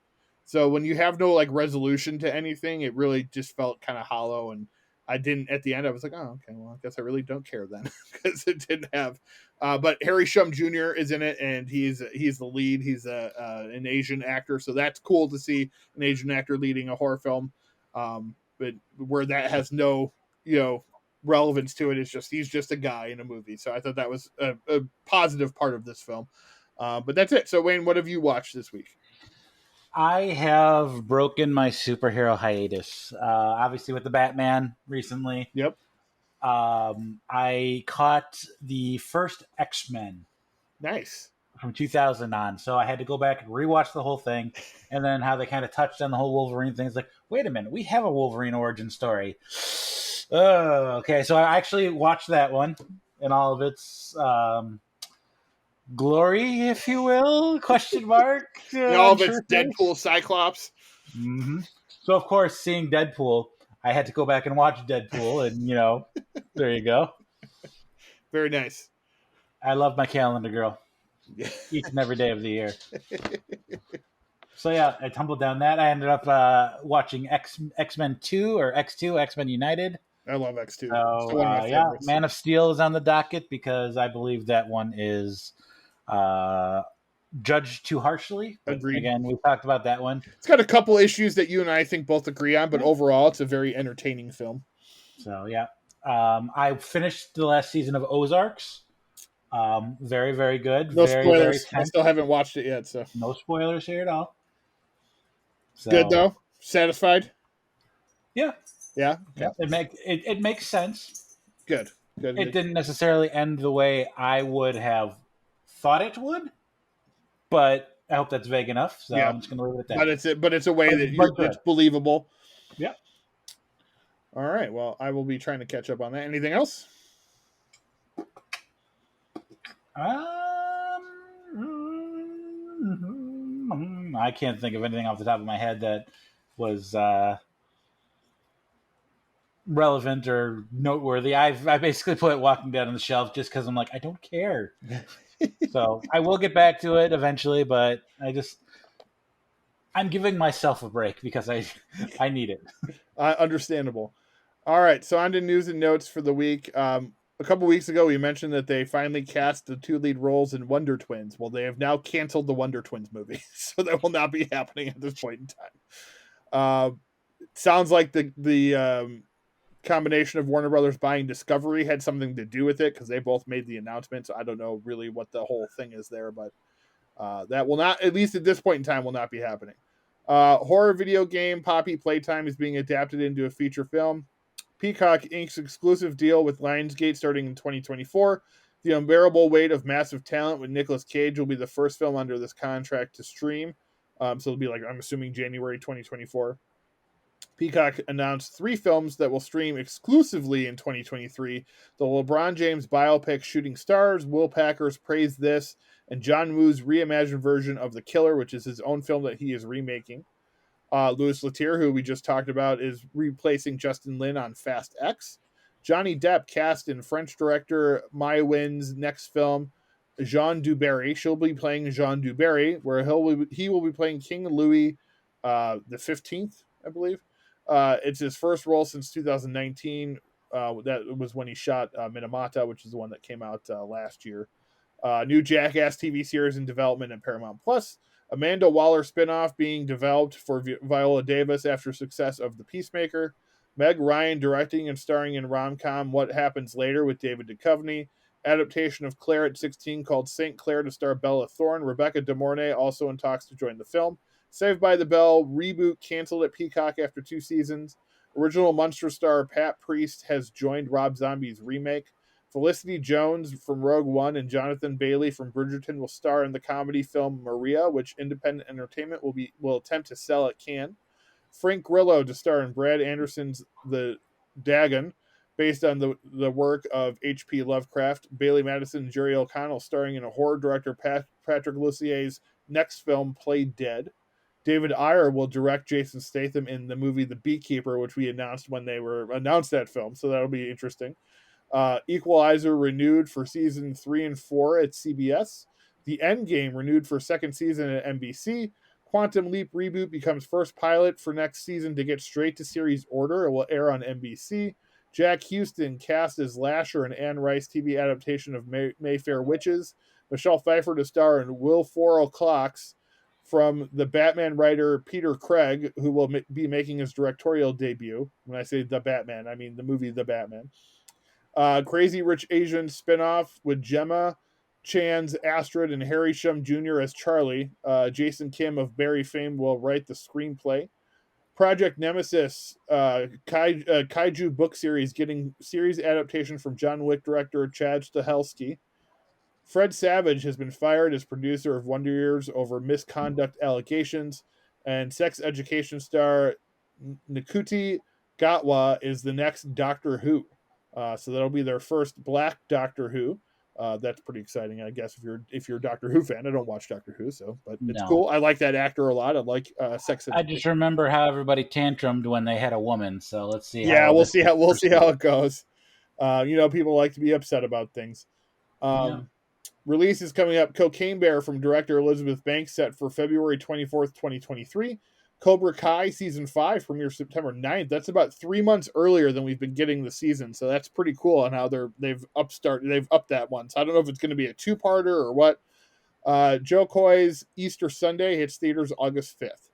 So when you have no like resolution to anything, it really just felt kind of hollow. And I didn't, at the end I was like, oh, okay, well, I guess I really don't care then, because it didn't have but Harry Shum Jr. is in it, and he's the lead. He's an Asian actor, so that's cool to see an Asian actor leading a horror film. But where that has no relevance to it, he's just a guy in a movie. So I thought that was a positive part of this film. But that's it. So Wayne, what have you watched this week? I have broken my superhero hiatus. Obviously, with the Batman recently. Yep. I caught the first X-Men. Nice. From 2000 on, so I had to go back and rewatch the whole thing, and then how they kind of touched on the whole Wolverine thing. It's like, wait a minute, we have a Wolverine origin story. Okay, so I actually watched that one in all of its glory, if you will, question mark. All of its Deadpool Cyclops. Mm-hmm. So, of course, seeing Deadpool, I had to go back and watch Deadpool, and, there you go. Very nice. I love my calendar girl. Each and every day of the year. So, yeah, I tumbled down that. I ended up watching X-Men 2 or X2, X-Men United. I love X2. So, yeah, Man of Steel is on the docket because I believe that one is judged too harshly. But agreed. Again, we talked about that one. It's got a couple issues that you and I think both agree on, but overall, it's a very entertaining film. So, yeah. I finished the last season of Ozarks. Very, very good. No very, spoilers. Very I still haven't watched it yet, so no spoilers here at all. So, good though. Satisfied. Yeah, Yeah. Yeah, Okay. it makes sense. Good. Good. It Good. didn't necessarily end the way I would have thought it would, but I hope that's vague enough. So Yeah. I'm just going to leave it at But that. it's a way that But it's good. believable. Yeah. All right. Well, I will be trying to catch up on that. Anything else? I can't think of anything off the top of my head that was relevant or noteworthy. I basically put Walking Dead on the shelf just because I'm like, I don't care. So I will get back to it eventually, but I'm giving myself a break because I need it. Understandable. All right. So on to news and notes for the week. A couple weeks ago, we mentioned that they finally cast the 2 lead roles in Wonder Twins. Well, they have now canceled the Wonder Twins movie, so that will not be happening at this point in time. Sounds like the combination of Warner Brothers buying Discovery had something to do with it because they both made the announcement. So I don't know really what the whole thing is there, but that will not, at least at this point in time, will not be happening. Horror video game Poppy Playtime is being adapted into a feature film. Peacock inks exclusive deal with Lionsgate starting in 2024. The Unbearable Weight of Massive Talent with Nicolas Cage will be the first film under this contract to stream. So it'll be like, I'm assuming, January 2024. Peacock announced 3 films that will stream exclusively in 2023. The LeBron James biopic Shooting Stars, Will Packer's Praise This, and John Woo's reimagined version of The Killer, which is his own film that he is remaking. Louis Leterrier, who we just talked about, is replacing Justin Lin on Fast X. Johnny Depp cast in French director Mai Wen's next film, Jean Dubarry. She'll be playing Jean Dubarry, where he will be playing King Louis the 15th, I believe. It's his first role since 2019. That was when he shot Minamata, which is the one that came out last year. New Jackass TV series in development at Paramount Plus. Amanda Waller spinoff being developed for Viola Davis after success of The Peacemaker. Meg Ryan directing and starring in rom-com What Happens Later with David Duchovny. Adaptation of Claire at 16 called St. Clair to star Bella Thorne. Rebecca De Mornay also in talks to join the film. Saved by the Bell reboot canceled at Peacock after 2 seasons. Original Munster star Pat Priest has joined Rob Zombie's remake. Felicity Jones from Rogue One and Jonathan Bailey from Bridgerton will star in the comedy film Maria, which Independent Entertainment will attempt to sell at Cannes. Frank Grillo to star in Brad Anderson's The Dagon, based on the work of H.P. Lovecraft. Bailey Madison and Jerry O'Connell starring in a horror director Patrick Lucier's next film, Play Dead. David Ayer will direct Jason Statham in the movie The Beekeeper, which we announced when they announced that film, so that'll be interesting. Equalizer renewed for season 3 and 4 at CBS. The Endgame renewed for second season at NBC. Quantum Leap reboot becomes first pilot for next season to get straight to series order. It will air on NBC. Jack Houston cast as Lasher in Anne Rice TV adaptation of Mayfair Witches. Michelle Pfeiffer to star in Will Ferrell Clocks from the Batman writer Peter Craig, who will be making his directorial debut. When I say The Batman, I mean the movie The Batman. Crazy Rich Asians spinoff with Gemma Chan's Astrid and Harry Shum Jr. as Charlie. Jason Kim of Barry fame will write the screenplay. Project Nemesis kaiju book series getting series adaptation from John Wick director Chad Stahelski. Fred Savage has been fired as producer of Wonder Years over misconduct allegations, and sex education star Nkuti Gatwa is the next Doctor Who. So that'll be their first black Doctor Who. That's pretty exciting, I guess, if you're a Doctor Who fan. I don't watch Doctor Who, but it's No. cool. I like that actor a lot. I like sex I education. just remember how everybody tantrumed when they had a woman. So let's see. Yeah, we'll see how it goes. People like to be upset about things. Yeah. Release is coming up. Cocaine Bear from director Elizabeth Banks set for February 24th, 2023. Cobra Kai season 5 premieres September 9th. That's about 3 months earlier than we've been getting the season, so that's pretty cool on how they've upped that one. So I don't know if it's going to be a 2-parter or what. Joe Coy's Easter Sunday hits theaters August 5th.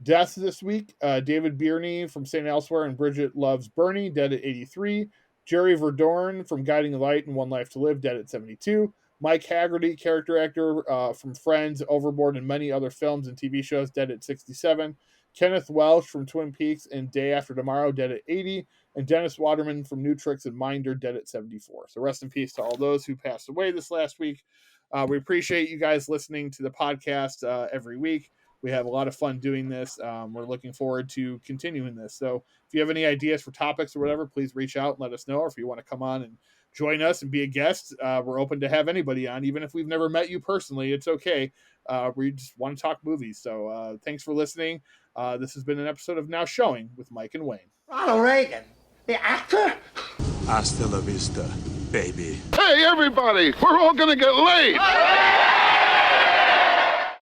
Deaths this week. David Bierney from St. Elsewhere and Bridget Loves Bernie, dead at 83. Jerry Verdorn from Guiding Light and One Life to Live, dead at 72. Mike Haggerty, character actor from Friends, Overboard, and many other films and TV shows, dead at 67. Kenneth Welsh from Twin Peaks and Day After Tomorrow, dead at 80, and Dennis Waterman from New Tricks and Minder, dead at 74. So rest in peace to all those who passed away this last week. We appreciate you guys listening to the podcast every week. We have a lot of fun doing this. We're looking forward to continuing this. So if you have any ideas for topics or whatever, please reach out and let us know. Or if you want to come on and join us and be a guest, we're open to have anybody on. Even if we've never met you personally, it's okay. We just want to talk movies. So thanks for listening. This has been an episode of Now Showing with Mike and Wayne. Ronald Reagan, the actor? Hasta la vista, baby. Hey, everybody, we're all gonna get laid.